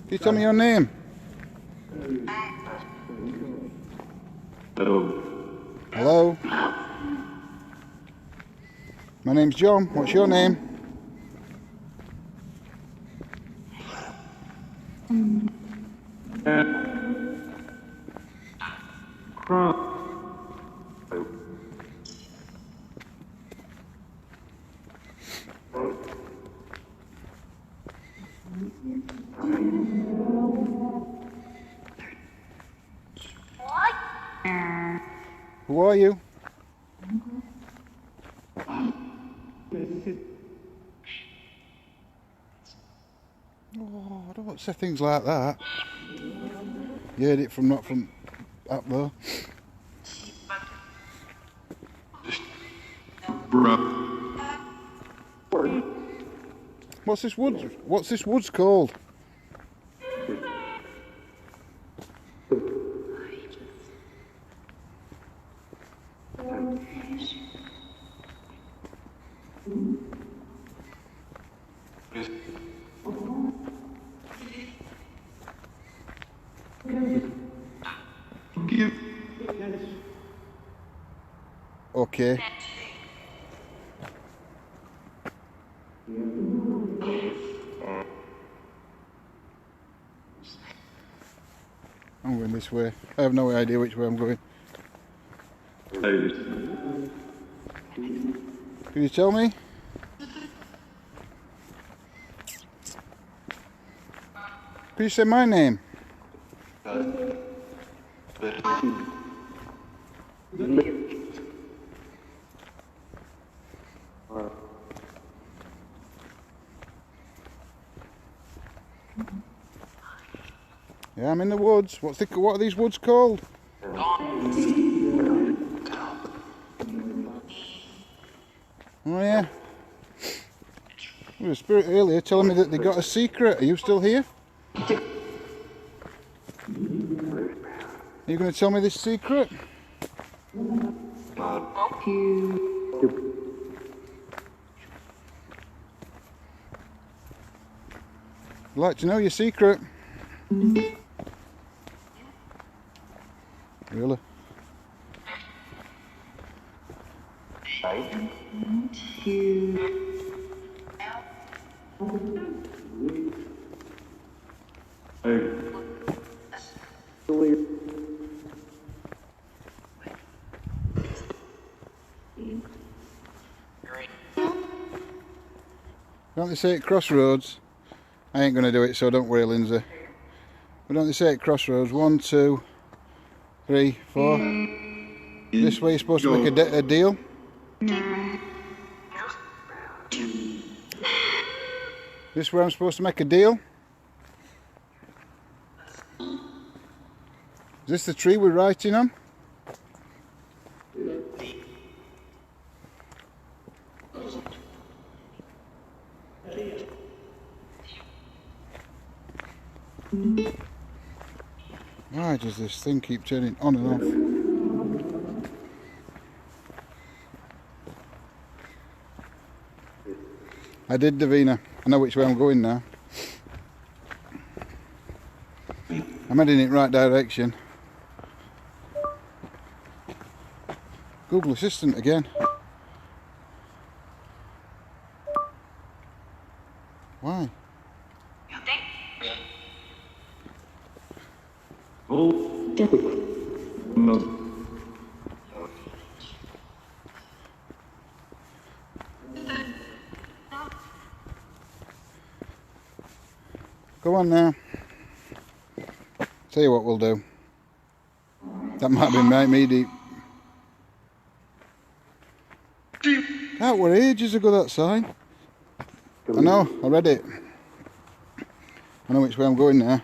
Can you tell me your name? Hello? My name's John. What's your name? Who are you? Oh, I don't say things like that. You heard it from not from up there. What's this woods? What's this woods called? Okay. I'm going this way. I have no idea which way I'm going. Can you tell me? Can you say my name? Yeah, I'm in the woods. What are these woods called? Oh yeah. There was a spirit earlier telling me that they got a secret. Are you still here? Are you going to tell me this secret? I'd like to know your secret. Really? Don't they say at crossroads? I ain't going to do it, so don't worry, Lindsay. But don't they say at crossroads? 1, 2, 3, 4. This way you're supposed to make a deal. This way I'm supposed to make a deal. Is this the tree we're writing on? Why does this thing keep turning on and off? I did, Davina. I know which way I'm going now. I'm heading in the right direction. Google Assistant again. Why? Go on now. Tell you what we'll do. That might be me deep. That were ages ago, that sign. I know, I read it. I know which way I'm going now.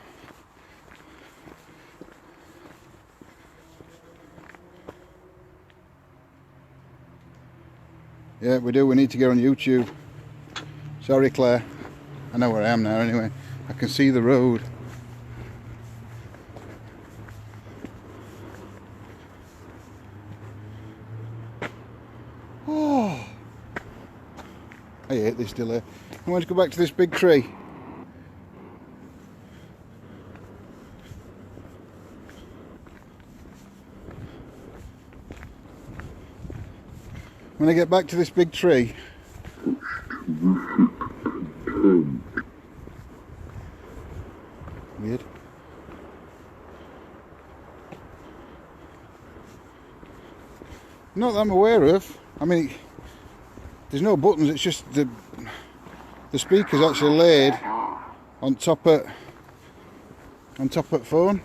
Yeah, we do. We need to get on YouTube. Sorry, Claire. I know where I am now anyway. I can see the road. Oh, I hate this delay. I want to go back to this big tree. When I get back to this big tree, weird. Not that I'm aware of. I mean, there's no buttons. It's just the speaker's actually laid on top of phone.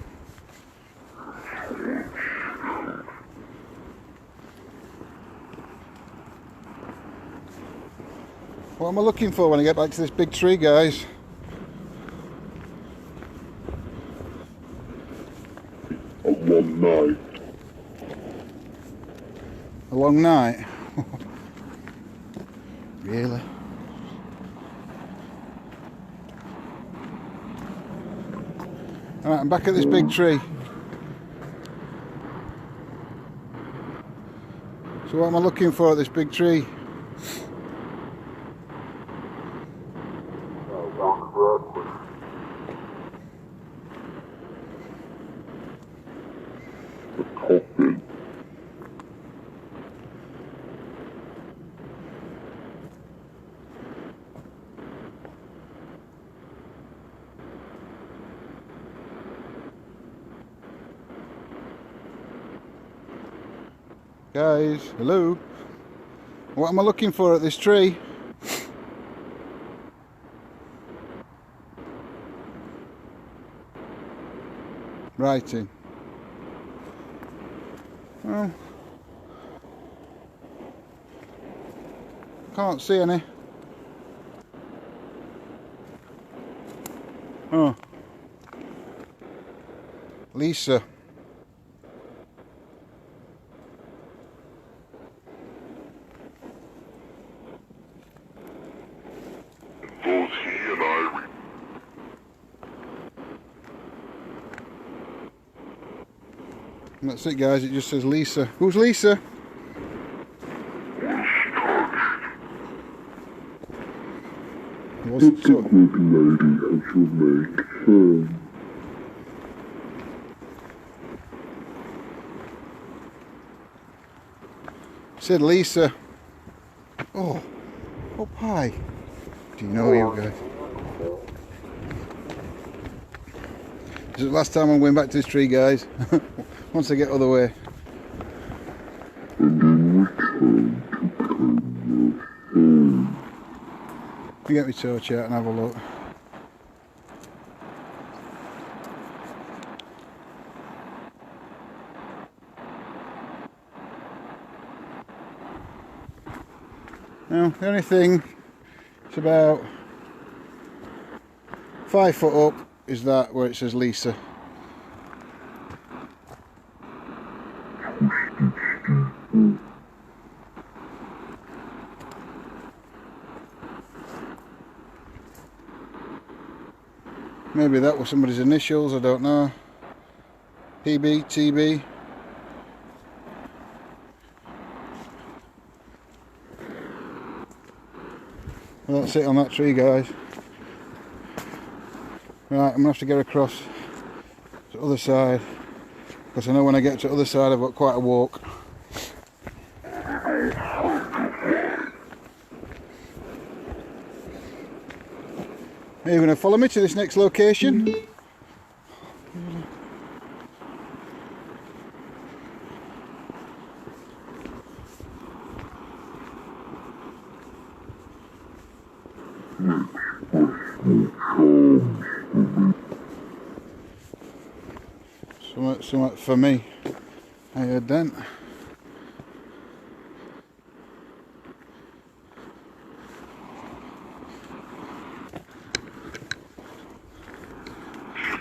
What am I looking for when I get back to this big tree, guys? A long night. A long night? Really? Alright, I'm back at this big tree. So what am I looking for at this big tree? Coffee. Guys, hello? What am I looking for at this tree? Writing. Well, can't see any. Oh. Lisa. Both he and I And that's it, guys. It just says Lisa. Who's Lisa? Was It's a so, good lady as you make him. said Lisa. Oh, up high. Do you know you guys? This is the last time I'm going back to this tree, guys. Once I get other way. And in return to claim your home. You get me torch out and have a look. Now, the only thing, it's about 5 foot up, is that where it says Lisa. Maybe that was somebody's initials, I don't know. PB, TB. Well, that's it on that tree, guys. Right, I'm going to have to get across to the other side, because I know when I get to the other side I've got quite a walk. Are you going to follow me to this next location? Somewhat for me. I heard then.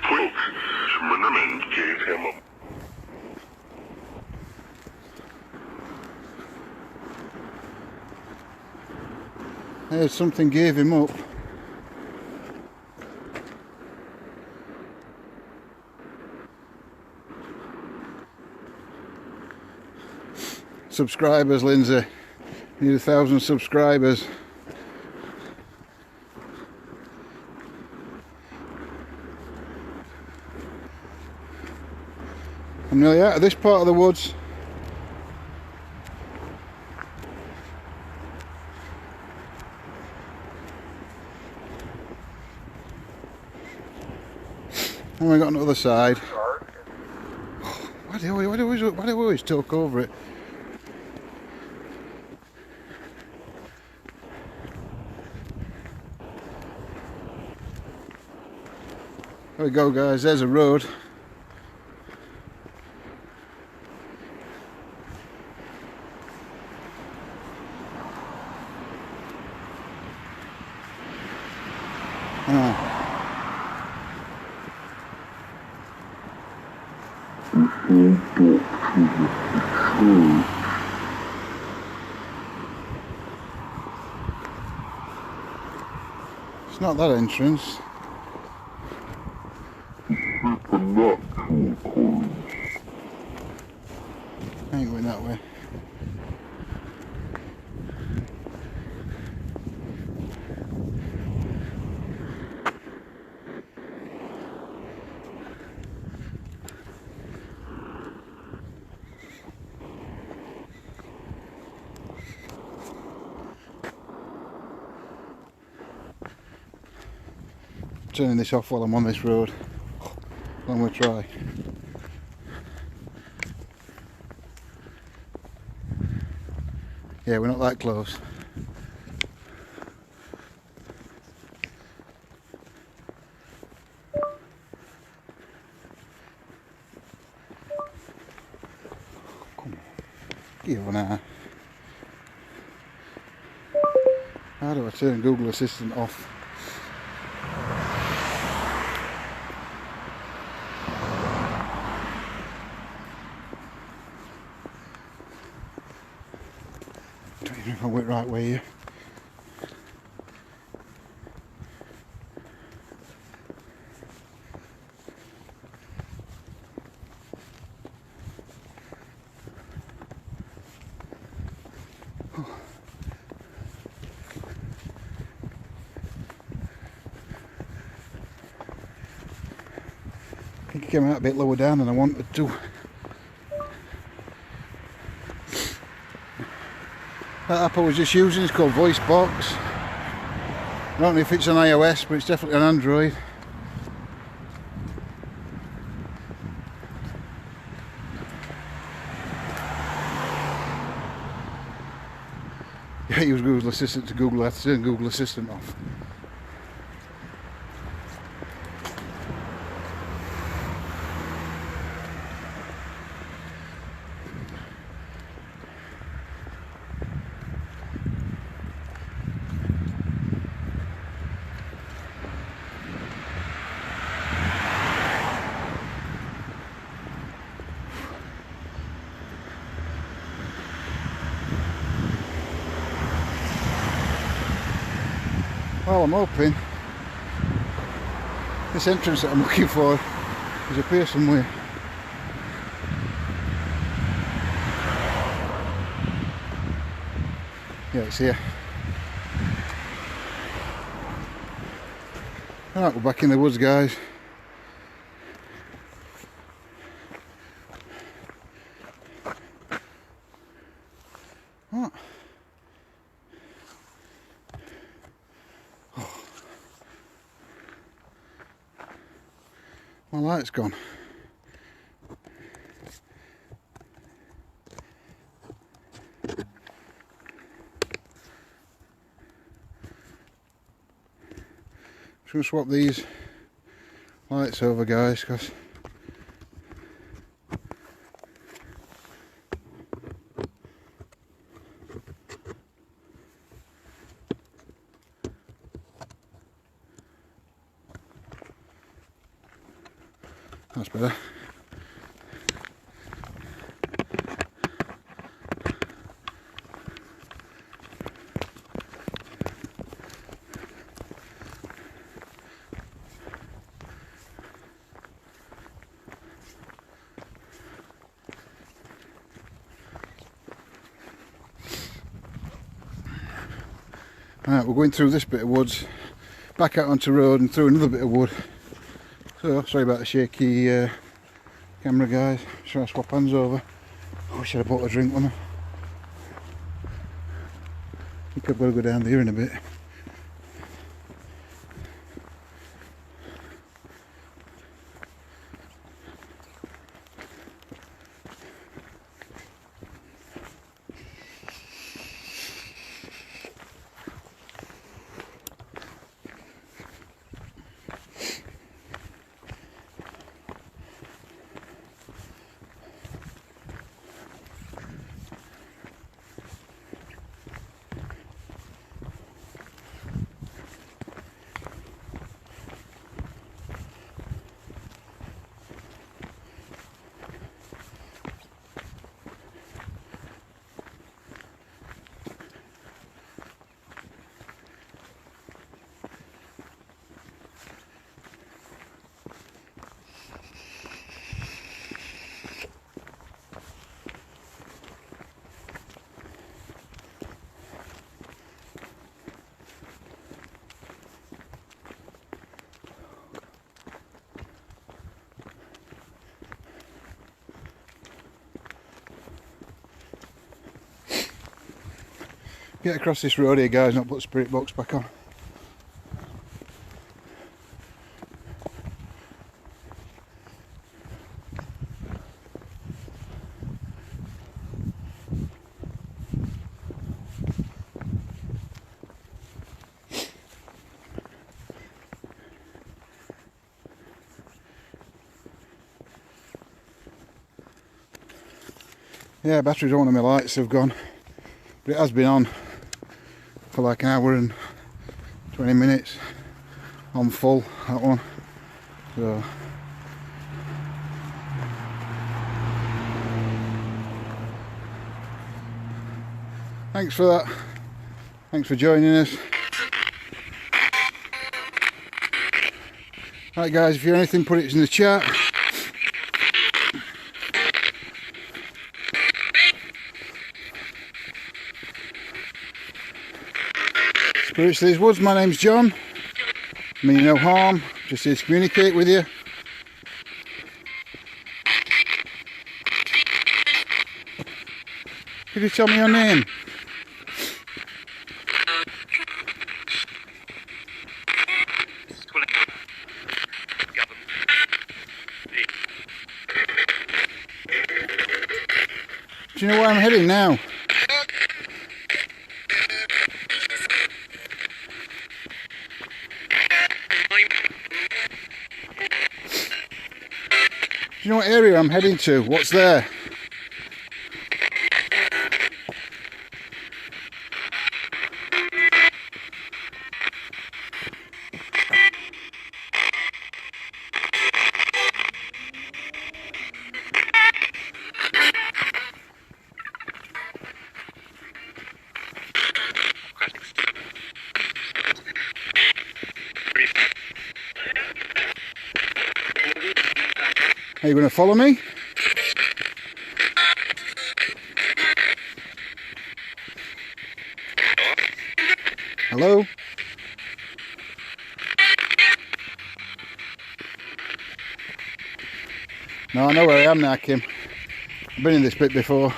Quick, Schminerman gave him a I heard something gave him up. Subscribers, Lindsay. Need 1,000 subscribers. I'm nearly out of this part of the woods. And we got on the other side. Why do we always talk over it? There we go, guys, there's a road. It's not that entrance. I ain't going that way. Turning this off while I'm on this road. One more try. Yeah, we're not that close. Come on. Give an hour. How do I turn Google Assistant off? way here. I think it came out a bit lower down than I wanted to. That app I was just using is called Voice Box. I don't know if it's on iOS, but it's definitely on Android. Yeah, use Google Assistant to Google. I have to turn Google Assistant off. Well, I'm hoping this entrance that I'm looking for is up here somewhere. Yeah, it's here. Alright, we're back in the woods, guys. What? My light's gone. Just going to swap these lights over, guys, because that's better. Right, we're going through this bit of woods, back out onto the road and through another bit of wood. So, sorry about the shaky camera, guys. Trying to swap hands over. Oh, should have bought a drink with me. I think I've got to go down there in a bit. Get across this road here, guys, not put the spirit box back on. Yeah, batteries on one of my lights have gone, but it has been on for like an hour and 20 minutes on full, that one. So thanks for that. Thanks for joining us. Right guys, if you hear anything, put it in the chat. Spirits of these woods, my name's John. I mean no harm, just here to communicate with you. Could you tell me your name? Do you know where I'm heading now? Do you know what area I'm heading to? What's there? Are you going to follow me? Hello? No, I know where I am now, Kim. I've been in this bit before.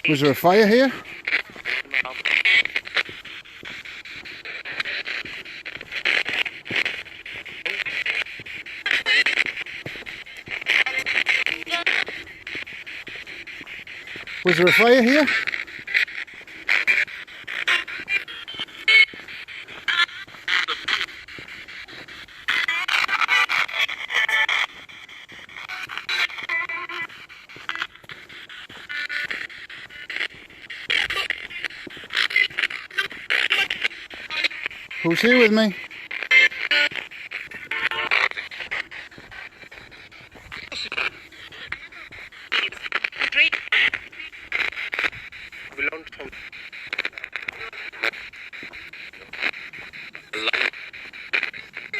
Was there a fire here? Was there a fire here? Who's here with me?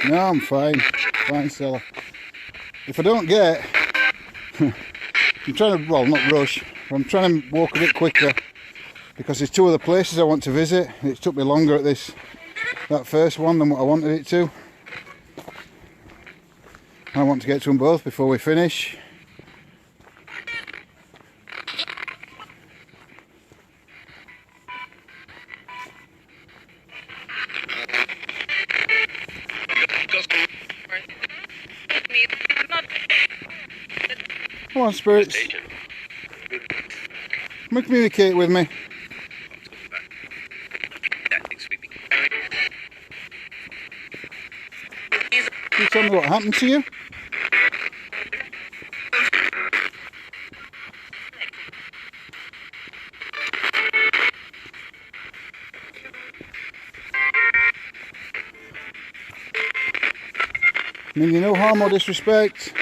No, I'm fine. Fine, Stella. If I don't get... I'm trying to, well, not rush, but I'm trying to walk a bit quicker because there's two other places I want to visit. It took me longer at that first one than what I wanted it to. I want to get to them both before we finish. Come on, spirits. Come and communicate with me. Can you tell me what happened to you? I mean, you no harm or disrespect.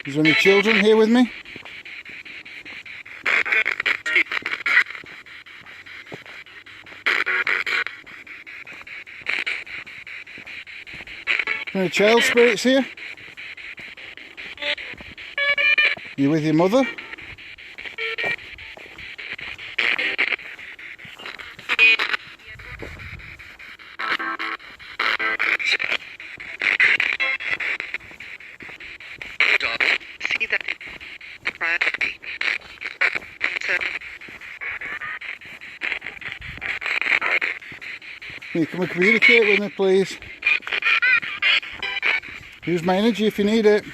Is there any children here with me? Any child spirits here? You with your mother? Can you come and communicate with me, please? Use my energy if you need it.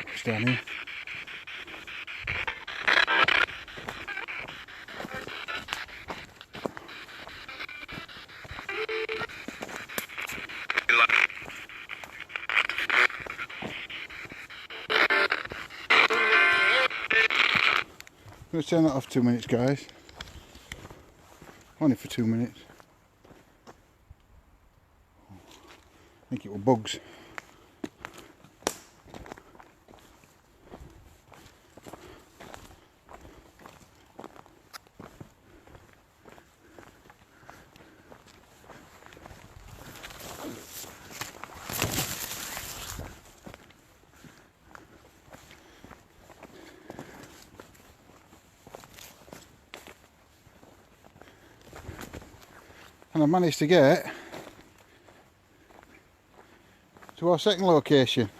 What's down here? I'm going to turn that off 2 minutes, guys. Only for 2 minutes. I think it were bugs. And I managed to get to our second location,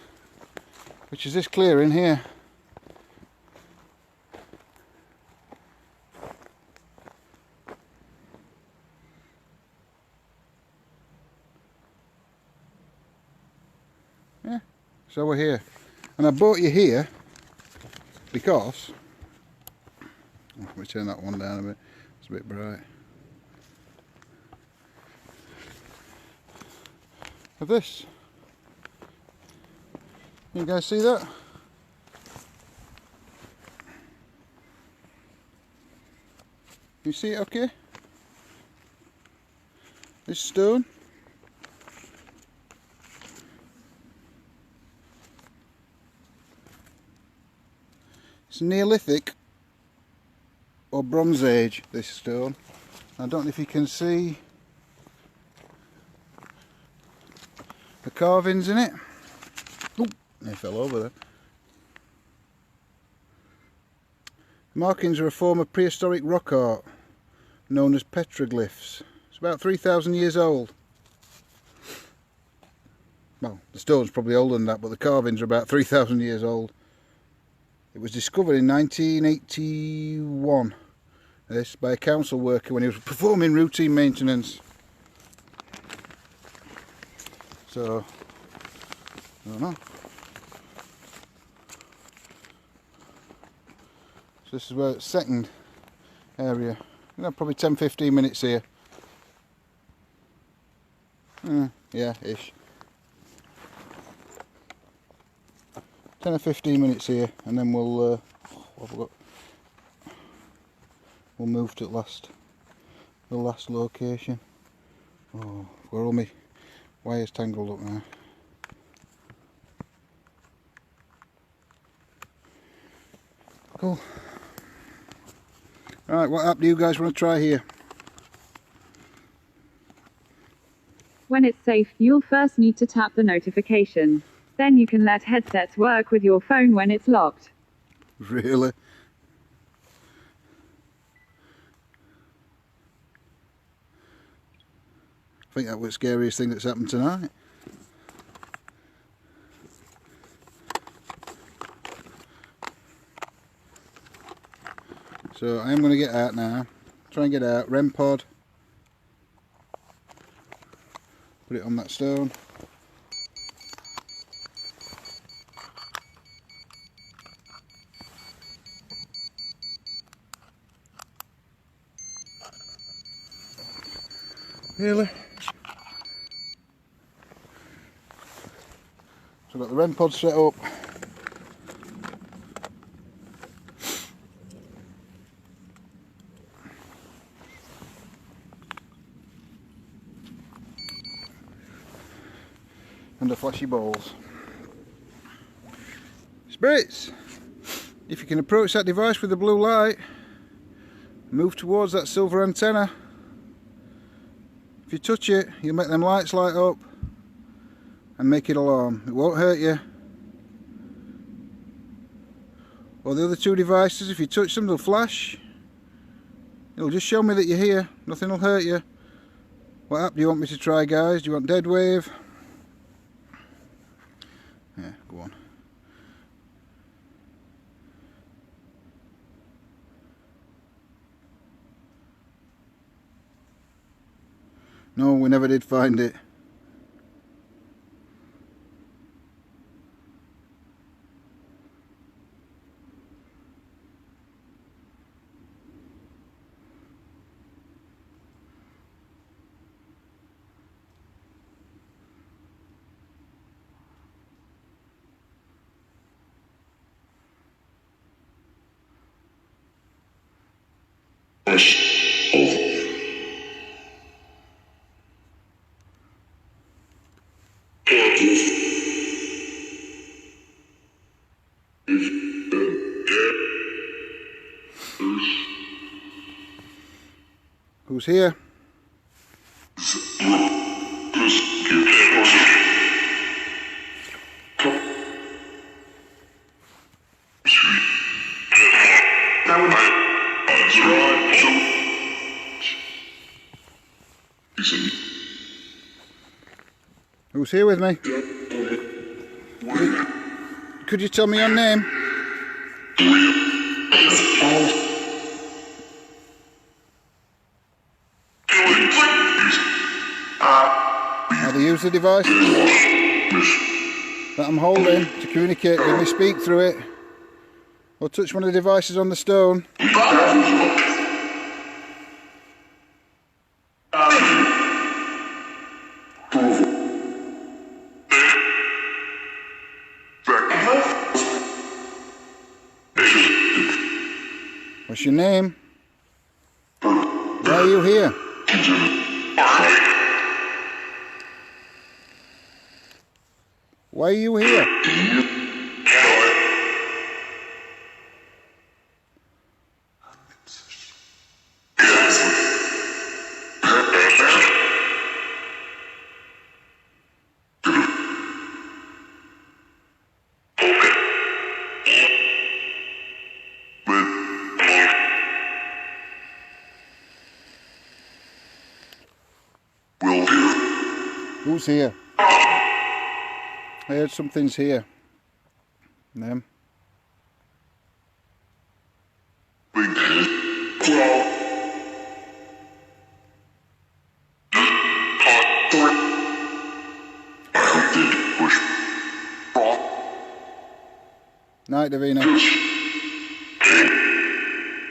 which is this clearing here. Yeah, so we're here. And I brought you here because, let me turn that one down a bit, it's a bit bright. Of this. You guys see that? You see it okay? This stone. It's Neolithic or Bronze Age, this stone. I don't know if you can see the carvings in it. Oh, they fell over there. The markings are a form of prehistoric rock art known as petroglyphs. It's about 3,000 years old. Well, the stone's probably older than that, but the carvings are about 3,000 years old. It was discovered in 1981, this, by a council worker when he was performing routine maintenance. So, I don't know. So this is where it's second area. You know, probably 10-15 minutes here. Yeah, ish. 10 or 15 minutes here, and then we'll what have we got? We'll move to the last location. Oh, where are all my wires tangled up now? Cool. Alright, what app do you guys want to try here? When it's safe, you'll first need to tap the notification. Then you can let headsets work with your phone when it's locked. Really? I think that was the scariest thing that's happened tonight. So I am going to get out now. Try and get out. REM pod. Put it on that stone. Really? So I've got the REM pod set up. And the flashy balls. Spirits! If you can approach that device with the blue light, move towards that silver antenna. If you touch it, you'll make them lights light up and make it alarm. It won't hurt you. Or the other two devices, if you touch them, they'll flash. It'll just show me that you're here. Nothing will hurt you. What app do you want me to try, guys? Do you want Dead Wave? Yeah, go on. No, we never did find it. Who's here? Who's here with me? Could you tell me your name? Either use the device that I'm holding to communicate with me, speak through it, or touch one of the devices on the stone. What's your name? Why are you here? Why are you here? Who's here? I heard something's here. Them. Night, Davina.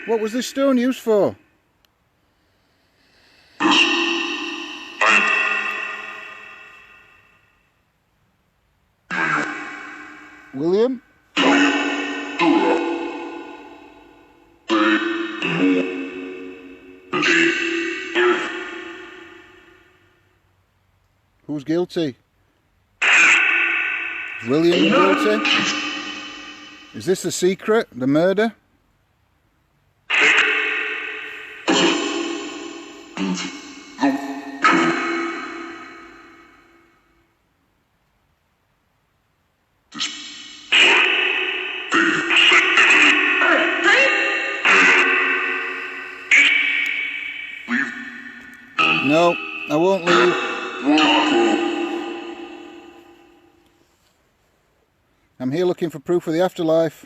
What was this stone used for? William? Who's guilty? Is William guilty? Is this the secret? The murder? No, I won't leave. I'm here looking for proof of the afterlife.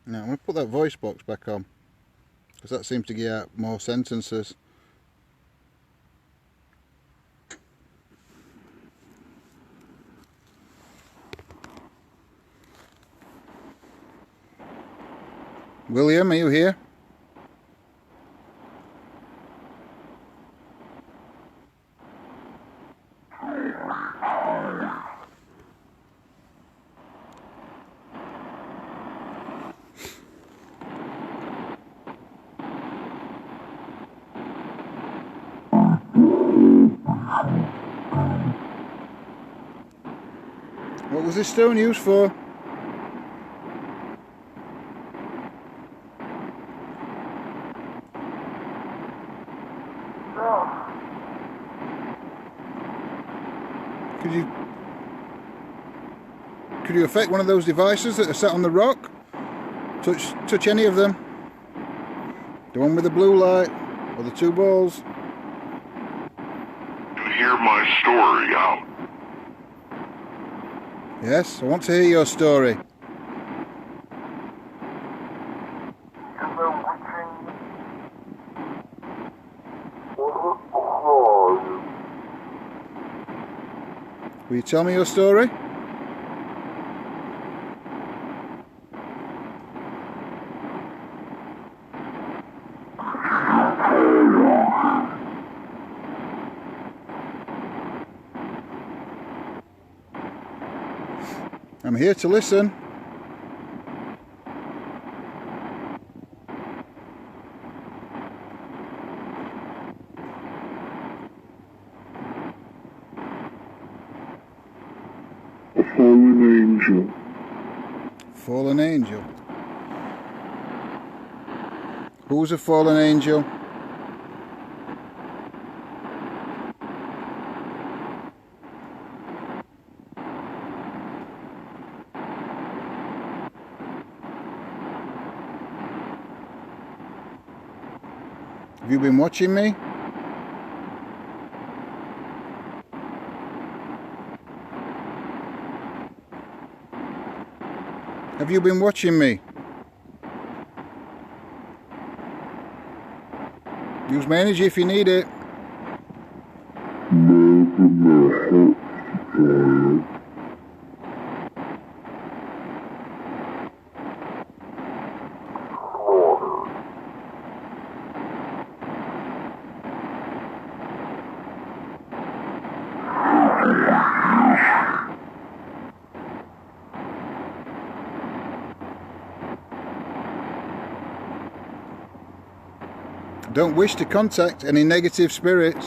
Now I'm going to put that voice box back on, because that seems to get out more sentences. William, are you here? What was this stone used for? Could you affect one of those devices that are set on the rock? Touch any of them? The one with the blue light, or the two balls? You hear my story out. Yes, I want to hear your story. Will you tell me your story? I'm here to listen. A fallen angel. Fallen angel. Who's a fallen angel? Have you been watching me? Have you been watching me? Use my energy if you need it. Don't wish to contact any negative spirits.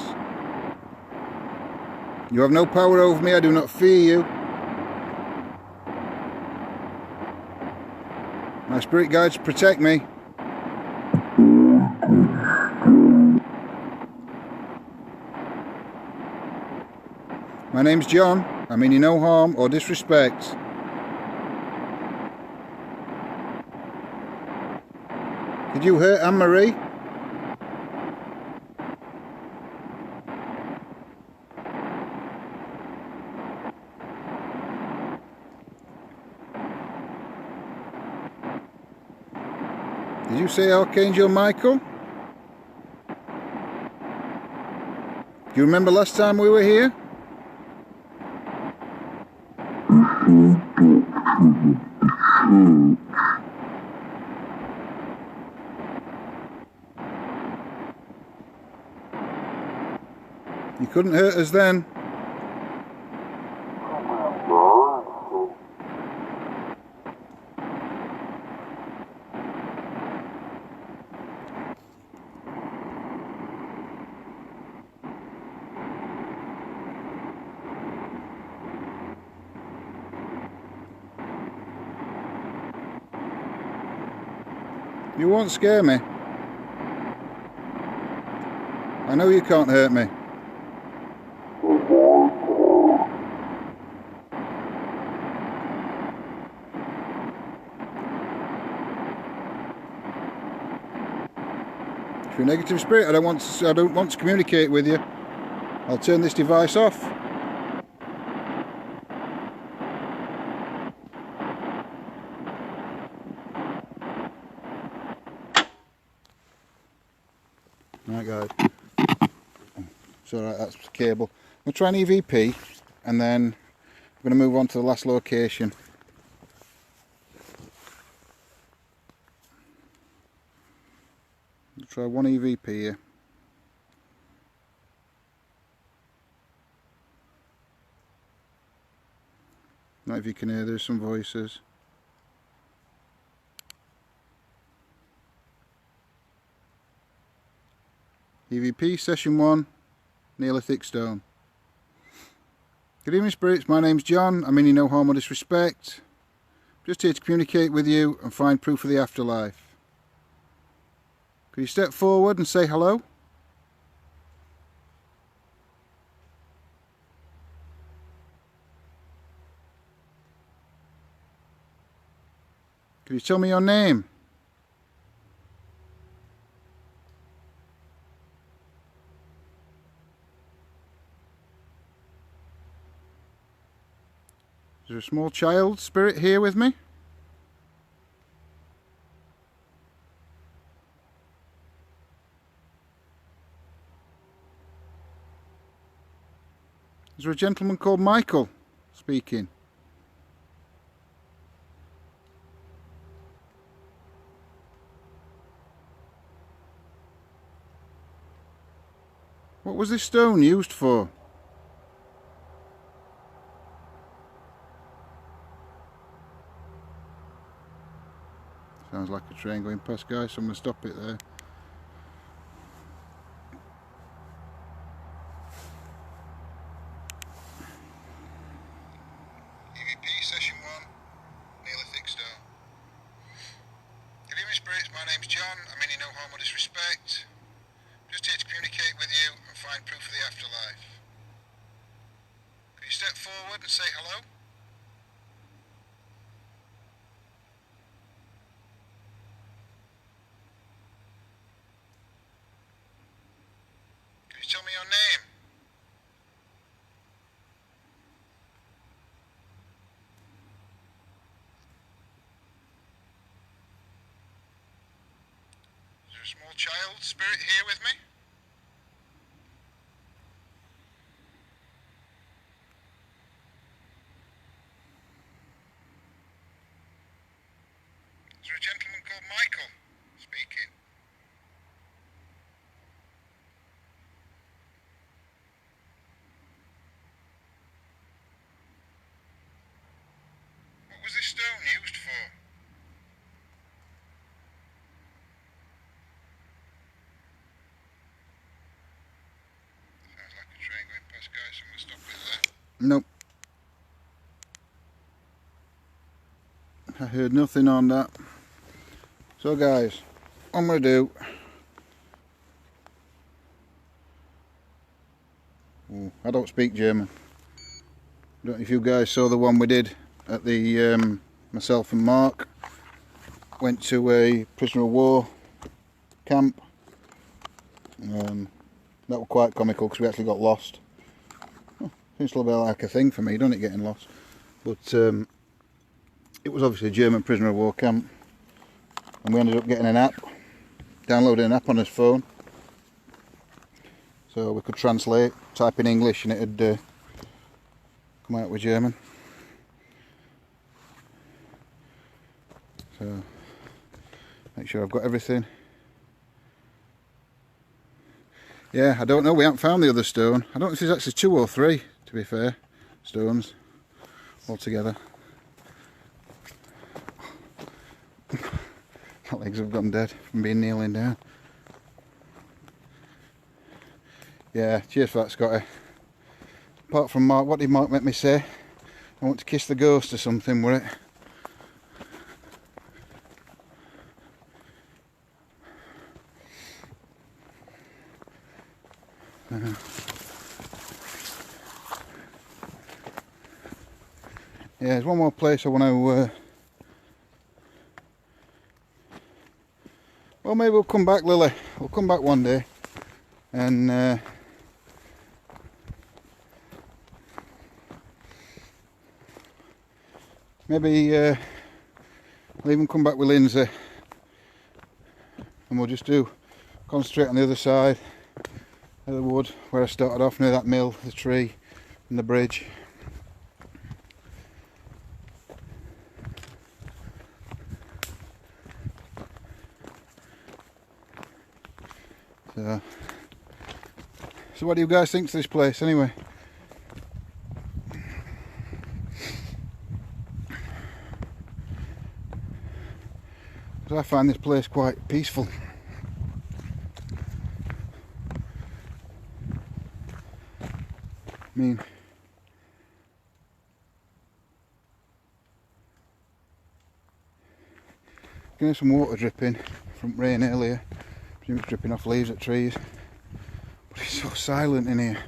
You have no power over me, I do not fear you. My spirit guides protect me. My name's John. I mean you no harm or disrespect. Did you hurt Anne-Marie? Did you say Archangel Michael? Do you remember last time we were here? You couldn't hurt us then. You won't scare me. I know you can't hurt me. If you're a negative spirit, I don't want to communicate with you. I'll turn this device off. Right guys, it's alright, that's the cable. I'm going to try an EVP and then I'm going to move on to the last location. I'll try one EVP here. Not if you can hear, there's some voices. EVP session 1, Neolithic stone. Good evening spirits, my name's John. I mean you no harm or disrespect. Just here to communicate with you and find proof of the afterlife. Could you step forward and say hello? Could you tell me your name? Is there a small child spirit here with me? Is there a gentleman called Michael? speaking. What was this stone used for? Sounds like a train going past, guys, so I'm going to stop it there. EVP Session 1, Neolithic Stone. Good evening, spirits. My name's John. I mean you no harm or disrespect. Just here to communicate with you and find proof of the afterlife. Could you step forward and say hello? Could you tell me your name? Is there a small child spirit here with me? Is there a gentleman called Michael speaking? What was this stone used for? Sounds like a train going past, guys, so I'm going to stop it there. Nope. I heard nothing on that. So guys, what I'm going to do... Ooh, I don't speak German. I don't know if you guys saw the one we did at the... myself and Mark went to a prisoner of war camp. That was quite comical because we actually got lost. Oh, seems a little bit like a thing for me, doesn't it, getting lost? But it was obviously a German prisoner of war camp, and we ended up getting an app, downloading an app on his phone, so we could translate, type in English, and it'd come out with German. So make sure I've got everything. Yeah, I don't know, we haven't found the other stone. I don't know if there's actually 2 or 3, to be fair, stones altogether. My legs have gone dead from being kneeling down. Yeah, cheers for that, Scotty. Apart from Mark, what did Mark make me say? I want to kiss the ghost or something, were it? Yeah, there's one more place I want to... Well, maybe we'll come back, Lily. We'll come back one day. And... maybe we'll even come back with Lindsay. And we'll just concentrate on the other side of the wood where I started off, near that mill, the tree and the bridge. So what do you guys think to this place anyway? Because I find this place quite peaceful. I mean, getting some water dripping from rain earlier. It's dripping off leaves at trees. But it's so silent in here.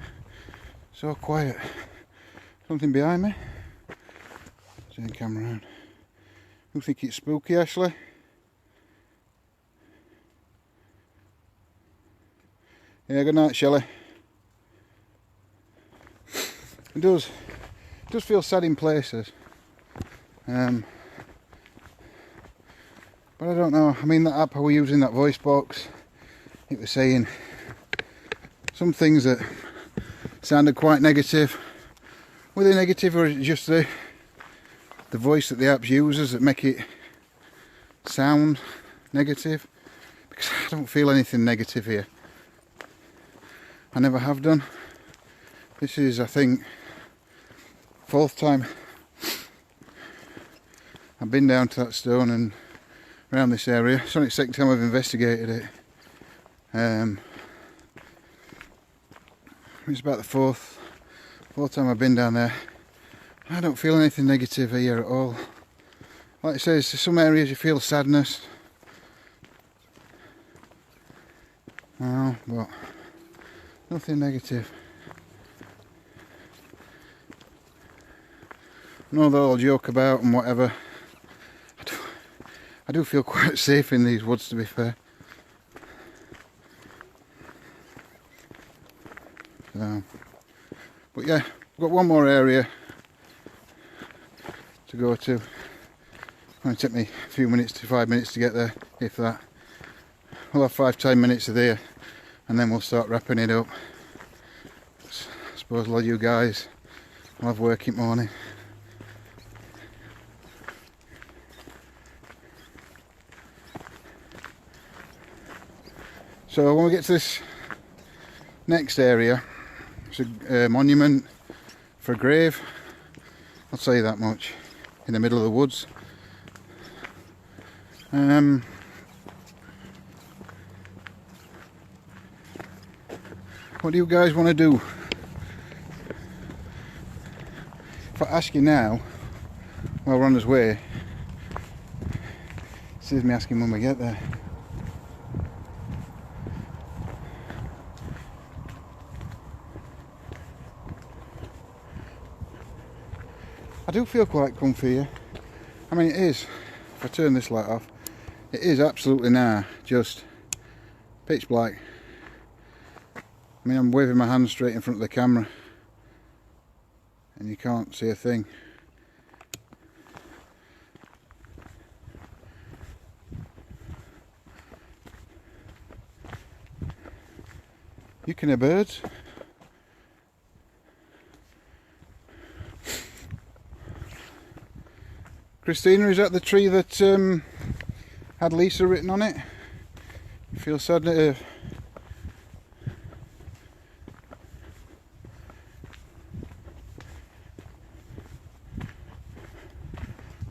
So quiet. Something behind me. Turn the camera around. You think it's spooky, Ashley? Yeah, good night, Shelley. It does feel sad in places. But I don't know. I mean, that app I was using, that voice box, it was saying some things that sounded quite negative, Were they negative, or is it just the voice that the apps uses that make it sound negative? Because I don't feel anything negative here. I never have done. This is, I think, 4th time I've been down to that stone and around this area. It's only the 2nd time I've investigated it. It's about the fourth time I've been down there. I don't feel anything negative here at all. Like I say, there's some areas you feel sadness. Oh, but nothing negative. I know they'll all joke about and whatever. I do feel quite safe in these woods, to be fair. So, but yeah, we've got one more area to go to. It'll take me a few minutes to 5 minutes to get there, if that. We'll have 5-10 minutes of there, and then we'll start wrapping it up. I suppose a lot of you guys will have work in the morning. So when we get to this next area, it's a monument for a grave. I'll tell you that much. In the middle of the woods. What do you guys want to do? If I ask you now, while we're on his way, this is me asking when we get there. I do feel quite comfy here. I mean, it is, if I turn this light off, it is absolutely now just pitch black. I mean, I'm waving my hand straight in front of the camera and you can't see a thing. You can hear birds. Christina, is that the tree that had Lisa written on it? You feel sad that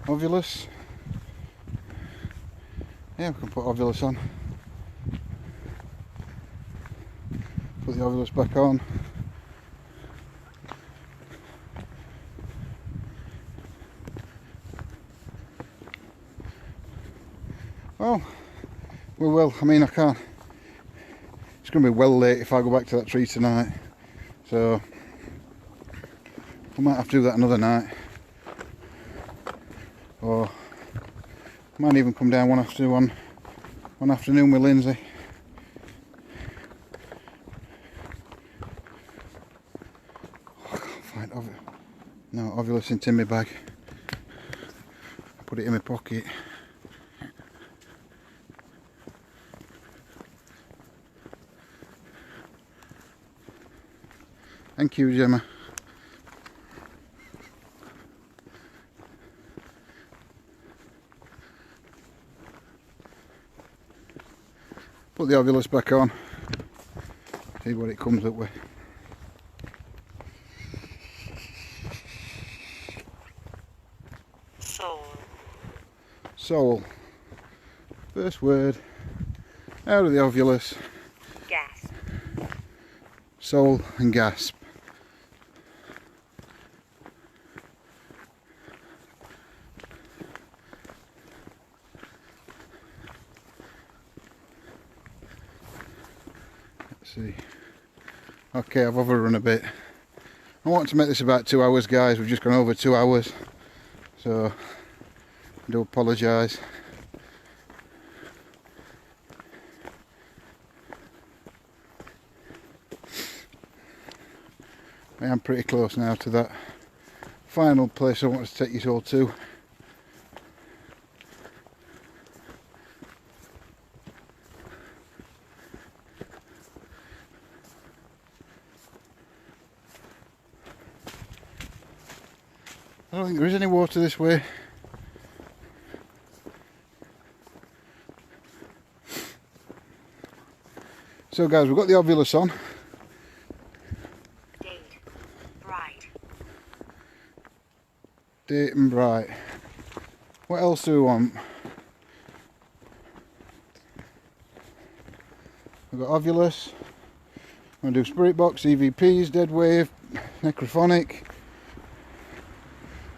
Ovulus? Yeah, we can put Ovulus on. Put the Ovulus back on. Well, we will. I mean, I can't. It's going to be well late if I go back to that tree tonight. So, we might have to do that another night. Or, might even come down one afternoon with Lindsay. Oh, I can't find Ovulus in my bag. I put it in my pocket. Thank you, Gemma. Put the Ovulus back on. See what it comes up with. Soul. First word out of the Ovulus. Gasp. Soul and gasp. See. Okay, I've overrun a bit. I want to make this about 2 hours, guys. We've just gone over 2 hours, so I do apologise. I am pretty close now to that final place I want to take you all to. I don't think there is any water this way. So guys, we've got the Ovulus on. Date. Bright. Date and bright. What else do we want? We've got Ovulus. I'm going to do Spirit Box, EVPs, Dead Wave, Necrophonic,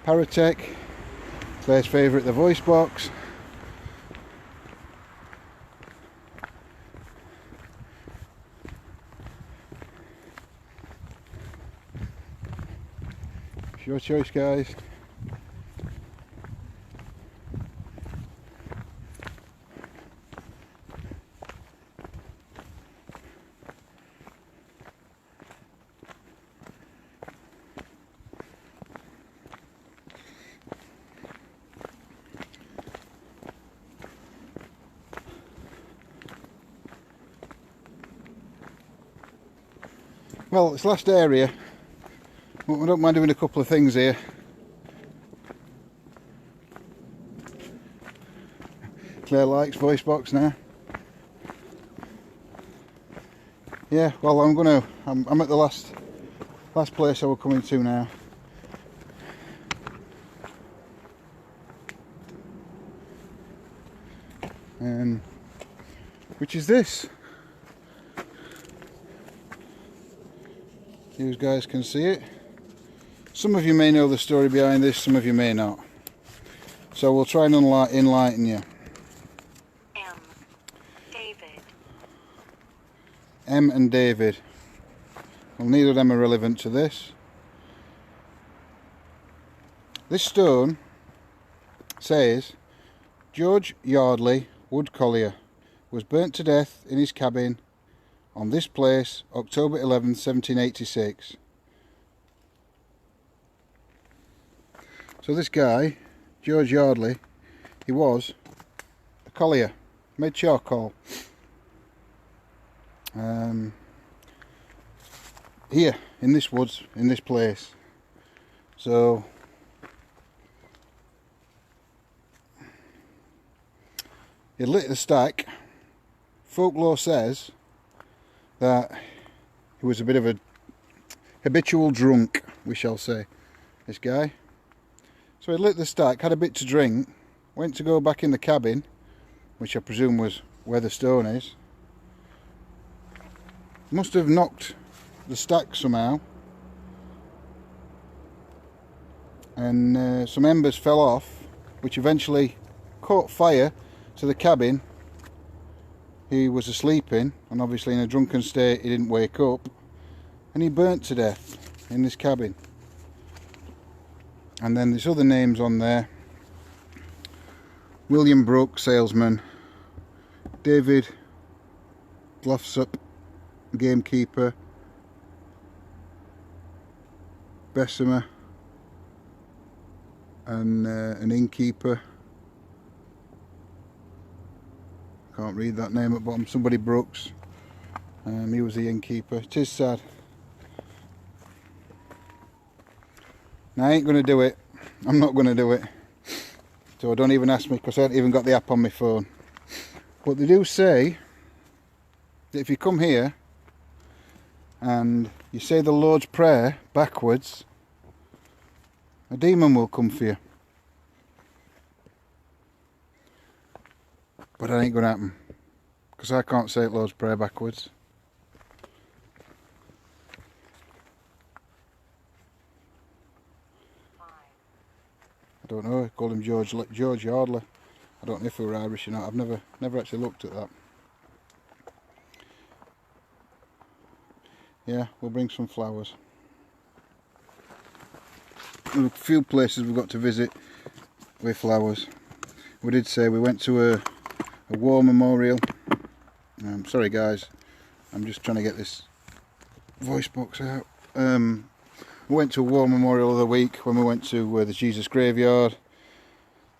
Paratech, Claire's favourite, the Voice Box. It's your choice, guys. Well, it's last area, but I don't mind doing a couple of things here. Claire likes Voice Box now. Yeah, well, I'm at the last place I was coming to now. Which is this. You guys can see it. Some of you may know the story behind this, some of you may not. So we'll try and enlighten you. David. M and David. Well, neither of them are relevant to this. This stone says George Yardley, wood collier, was burnt to death in his cabin on this place, October 11th, 1786. So this guy, George Yardley, he was a collier, made charcoal. Here, in this woods, in this place. So, he lit the stack. Folklore says that he was a bit of a habitual drunk, we shall say, this guy. So he lit the stack, had a bit to drink, went to go back in the cabin, which I presume was where the stone is. Must have knocked the stack somehow, and some embers fell off, which eventually caught fire to the cabin he was asleep in, and obviously in a drunken state he didn't wake up, and he burnt to death in this cabin. And then there's other names on there: William Brooke, salesman; David Glossop, gamekeeper; Bessemer, and an innkeeper. Can't read that name at the bottom. Somebody Brooks. He was the innkeeper. It is sad. Now, I ain't going to do it. I'm not going to do it. So don't even ask me, because I haven't even got the app on my phone. But they do say that if you come here and you say the Lord's Prayer backwards, a demon will come for you. But that ain't going to happen, because I can't say Lord's Prayer backwards. I don't know, I called him George Yardley. I don't know if we were Irish or not. I've never actually looked at that. Yeah, we'll bring some flowers. There's a few places we've got to visit with flowers. We did say we went to a war memorial. Sorry guys, I'm just trying to get this voice box out. We went to a war memorial the other week when we went to the Jesus graveyard,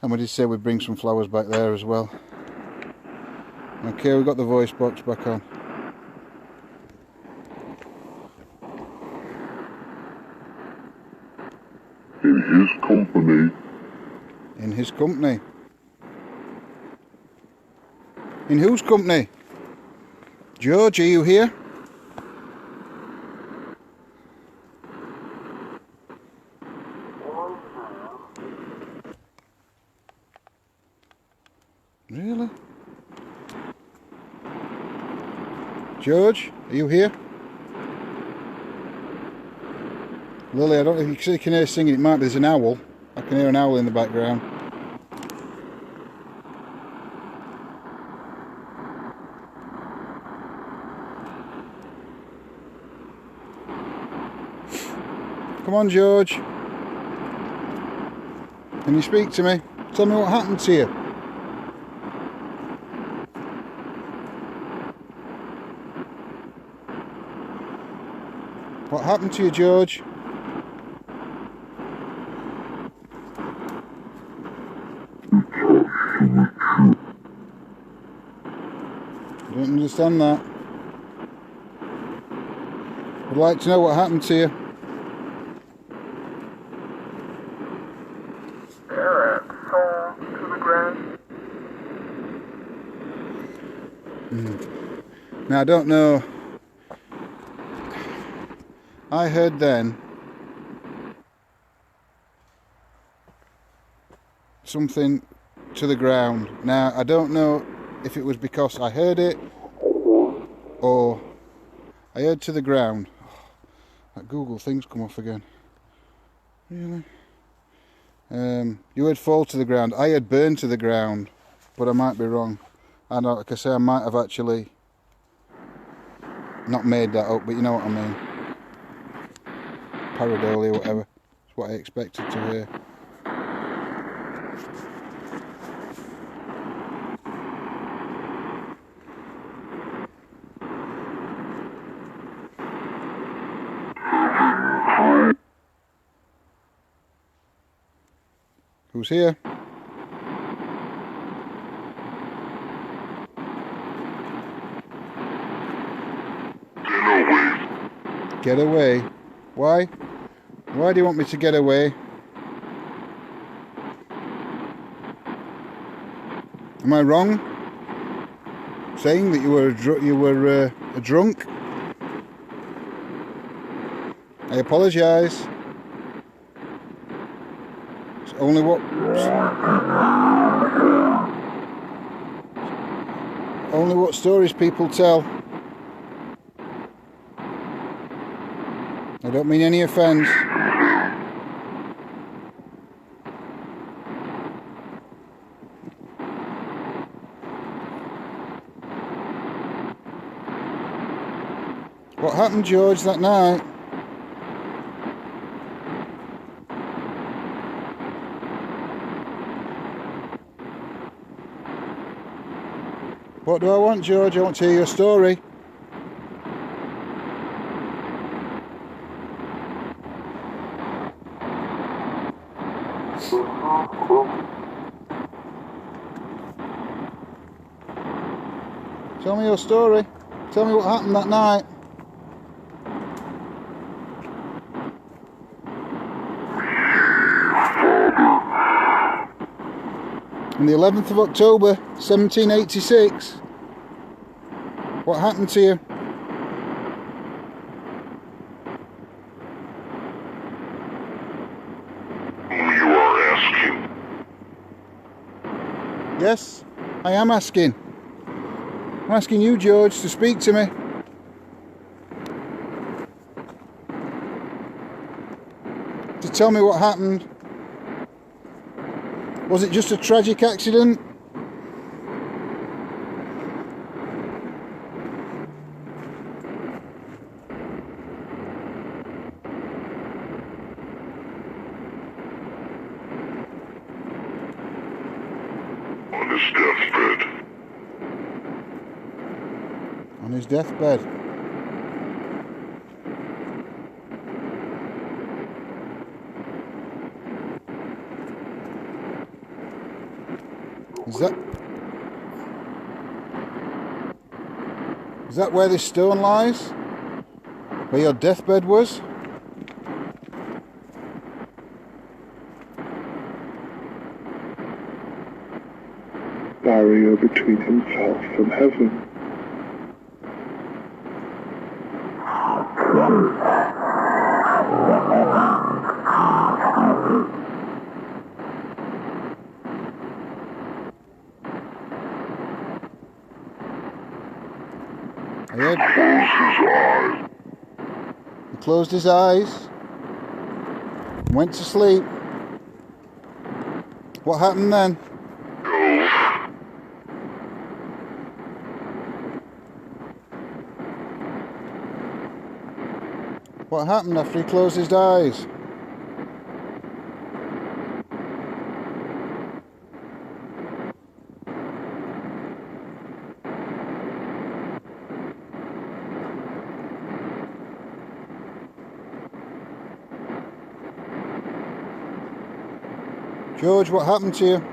and we did say we'd bring some flowers back there as well. Okay, we've got the voice box back on. In his company, company. In his company. In whose company? George, are you here? Really? George, are you here? Lily, I don't know if you can hear singing. It might be there's an owl. I can hear an owl in the background. Come on, George. Can you speak to me? Tell me what happened to you. What happened to you, George? I don't understand that. I'd like to know what happened to you. Now I don't know. I heard then something to the ground. Now I don't know if it was because I heard it or I heard to the ground. That Google thing's come off again. Really? You heard fall to the ground. I heard burn to the ground, but I might be wrong. I know, like I say, I might have actually not made that up, but you know what I mean. Pareidolia, whatever. It's what I expected to hear. Who's here? Get away. Why? Why do you want me to get away? Am I wrong saying that you were a drunk? I apologise. It's only what stories people tell. I don't mean any offence. What happened, George, that night? What do I want, George? I want to hear your story. Tell me your story. Tell me what happened that night. On the 11th of October, 1786. What happened to you? You are asking. Yes, I am asking. I'm asking you, George, to speak to me. To tell me what happened. Was it just a tragic accident? On his deathbed. On his deathbed. Is that where this stone lies? Where your deathbed was? barrier between himself and heaven. I heard. He closed his eyes. Went to sleep. What happened then? What happened after he closed his eyes? George, what happened to you?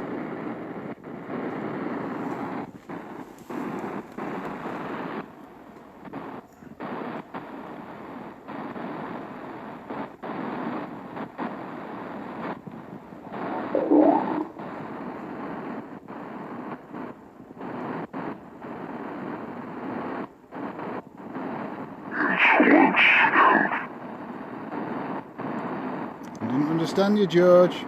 I didn't understand you, George.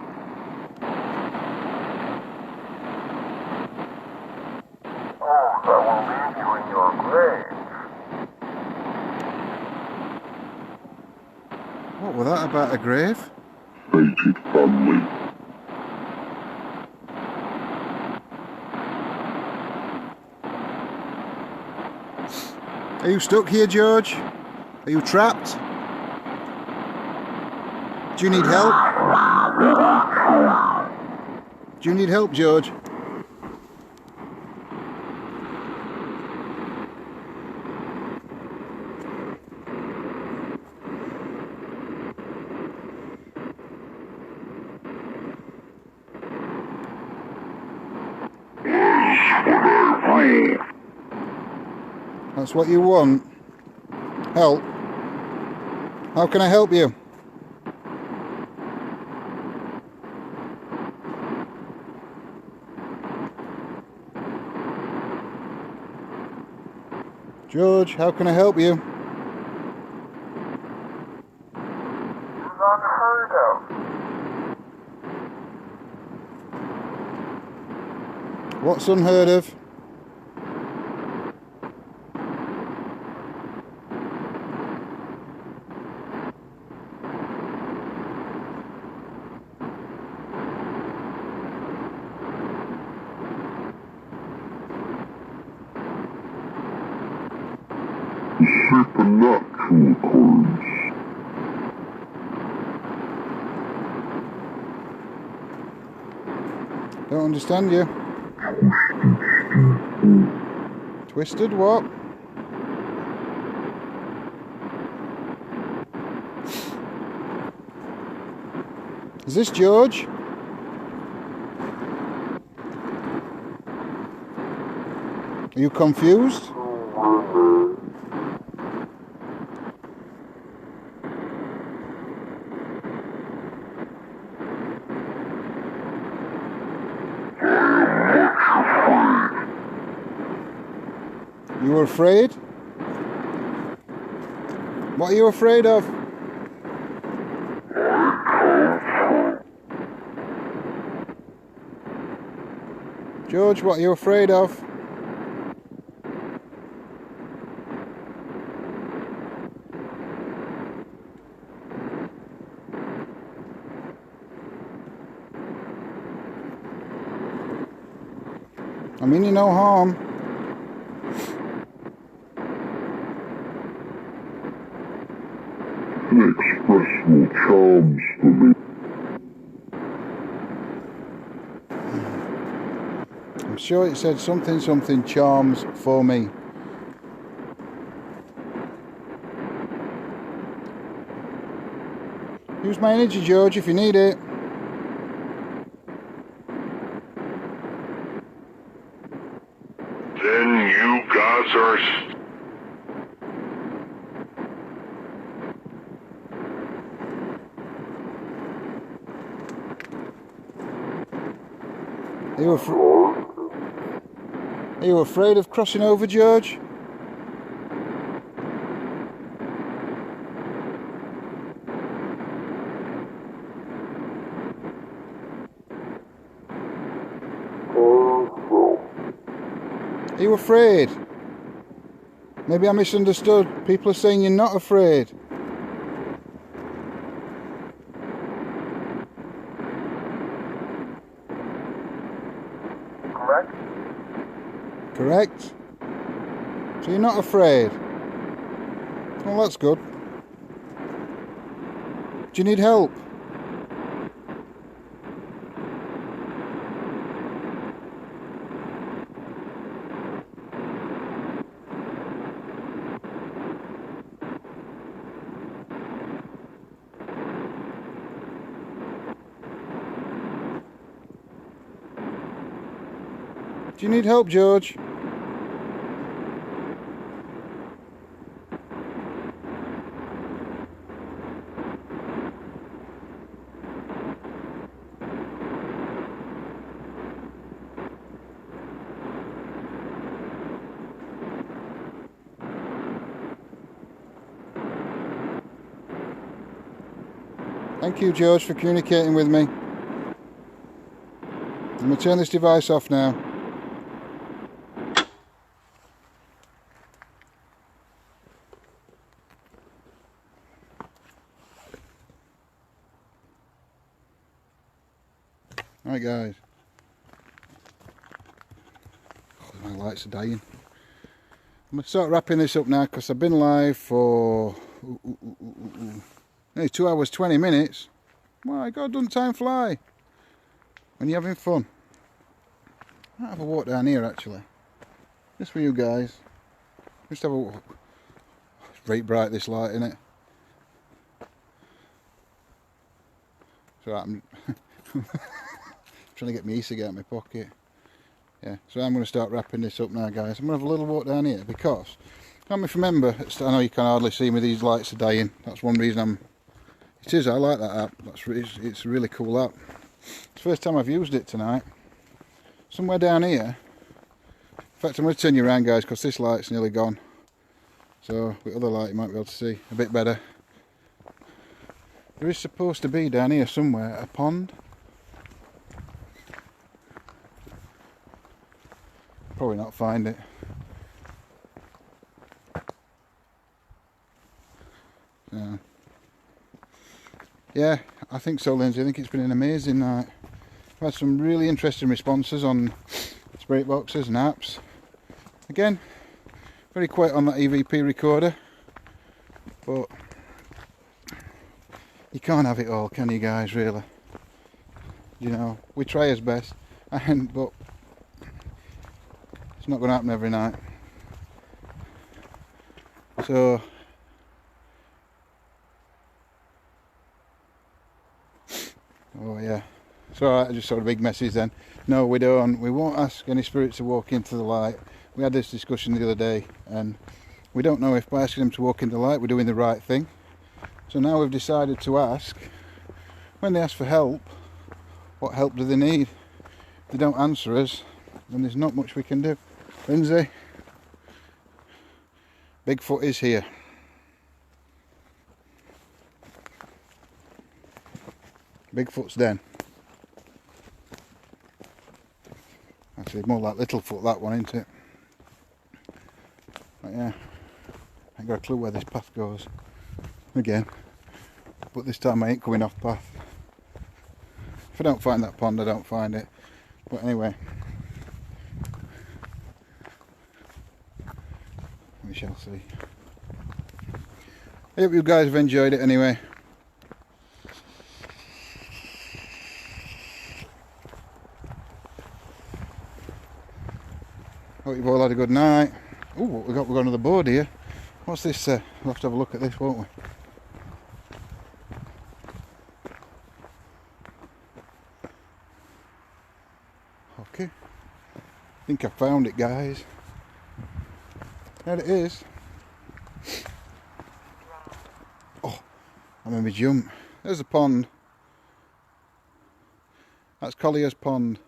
What was that about a grave? Fated family. Are you stuck here, George? Are you trapped? Do you need help? Do you need help, George? That's what you want? Help? How can I help you? George, how can I help you? Unheard of. What's unheard of? Supernatural occurrence. Don't understand you. Twisted what? Is this George? Are you confused? You were afraid? What are you afraid of? George, what are you afraid of? I mean you no harm. Inexpressible charms for me. I'm sure it said something charms for me. Use my energy, George, if you need it. Then you gods are... Are you afraid? Are you afraid of crossing over, George? Are you afraid? Maybe I misunderstood. People are saying you're not afraid. Correct? Correct? So you're not afraid? Well, that's good. Do you need help? Do you need help, George? Thank you, George, for communicating with me. I'm going to turn this device off now. Right, guys. Oh, my lights are dying. I'm going to start wrapping this up now because I've been live for nearly 2 hours 20 minutes. My God, doesn't time fly when you're having fun? I might have a walk down here actually, just for you guys. Just have a walk. It's very bright, this light, isn't it? So I'm trying to get my e-cig out of my pocket. Yeah, so I'm going to start wrapping this up now, guys. I'm going to have a little walk down here because, can't me remember, I know you can hardly see me, these lights are dying. That's one reason it is, I like that app. It's a really cool app. It's the first time I've used it tonight. Somewhere down here, in fact I'm going to turn you around, guys, because this light's nearly gone. So with other light you might be able to see a bit better. There is supposed to be down here somewhere a pond. Probably not find it. So, yeah, I think so, Lindsay. I think it's been an amazing night. I've had some really interesting responses on spirit boxes and apps. Again, very quiet on that EVP recorder, but you can't have it all, can you, guys, really? You know, we try as best, but it's not going to happen every night. So oh yeah, so I just saw a big message then. No, we won't ask any spirits to walk into the light. We had this discussion the other day and we don't know if by asking them to walk into the light we're doing the right thing. So now we've decided to ask, when they ask for help, what help do they need? If they don't answer us, then there's not much we can do. Lindsay, Bigfoot is here. Bigfoot's den. Actually, more like Littlefoot, that one, isn't it? But yeah, I ain't got a clue where this path goes. Again, but this time I ain't coming off path. If I don't find that pond, I don't find it. But anyway, we shall see. I hope you guys have enjoyed it anyway. Hope you've all had a good night. Oh, what we got? We've got another board here. What's this? We'll have to have a look at this, won't we? Okay. I think I found it, guys. There it is. Oh, I made me jump. There's a pond. That's Collier's Pond.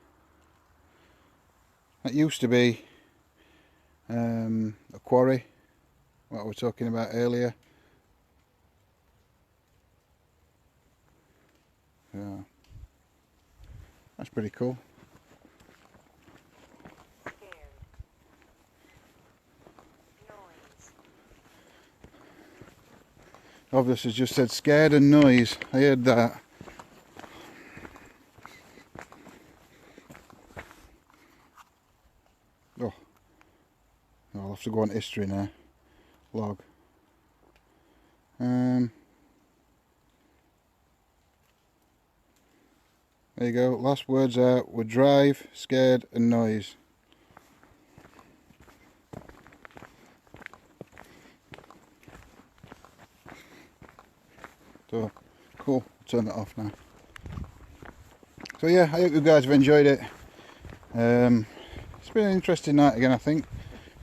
That used to be a quarry, what I was talking about earlier. Yeah, that's pretty cool. Scared. Noise. Obviously just said scared and noise. I heard that. Oh, I'll have to go on history now. Log. There you go. Last words out were drive, scared and noise. So, cool. I'll turn that off now. So yeah, I hope you guys have enjoyed it. It's been an interesting night again, I think.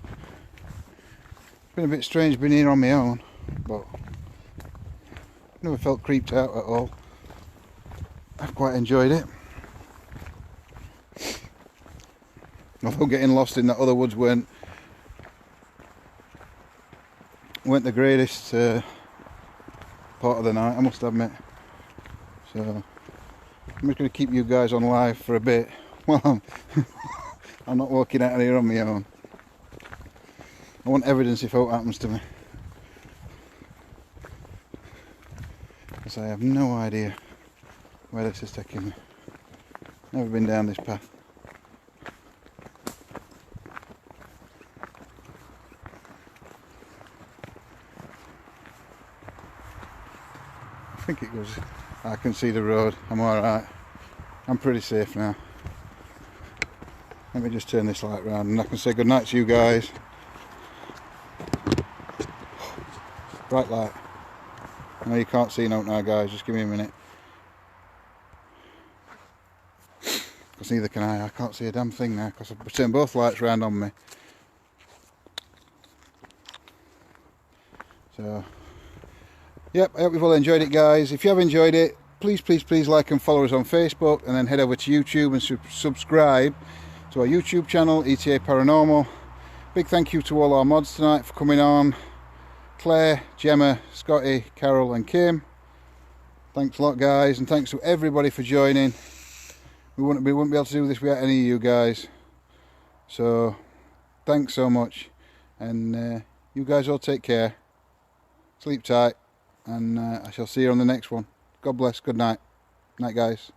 It's been a bit strange being here on my own, but never felt creeped out at all. I've quite enjoyed it. Although getting lost in that other woods weren't the greatest part of the night, I must admit. So I'm just going to keep you guys on live for a bit while I'm not walking out of here on my own. I want evidence if what happens to me, because I have no idea where this is taking me. Never been down this path. I think it goes, I can see the road, I'm alright. I'm pretty safe now. Let me just turn this light round and I can say good night to you guys. Bright light. I know you can't see out now guys, just give me a minute. Because neither can I can't see a damn thing now because I've turned both lights round on me. So, yep, I hope you've all enjoyed it guys. If you have enjoyed it, please like and follow us on Facebook, and then head over to YouTube and subscribe to our YouTube channel, ETA Paranormal. Big thank you to all our mods tonight for coming on. Claire, Gemma, Scotty, Carol and Kim. Thanks a lot guys, and thanks to everybody for joining. We wouldn't be able to do this without any of you guys. So, thanks so much. And you guys all take care. Sleep tight. And I shall see you on the next one. God bless. Good night. Night guys.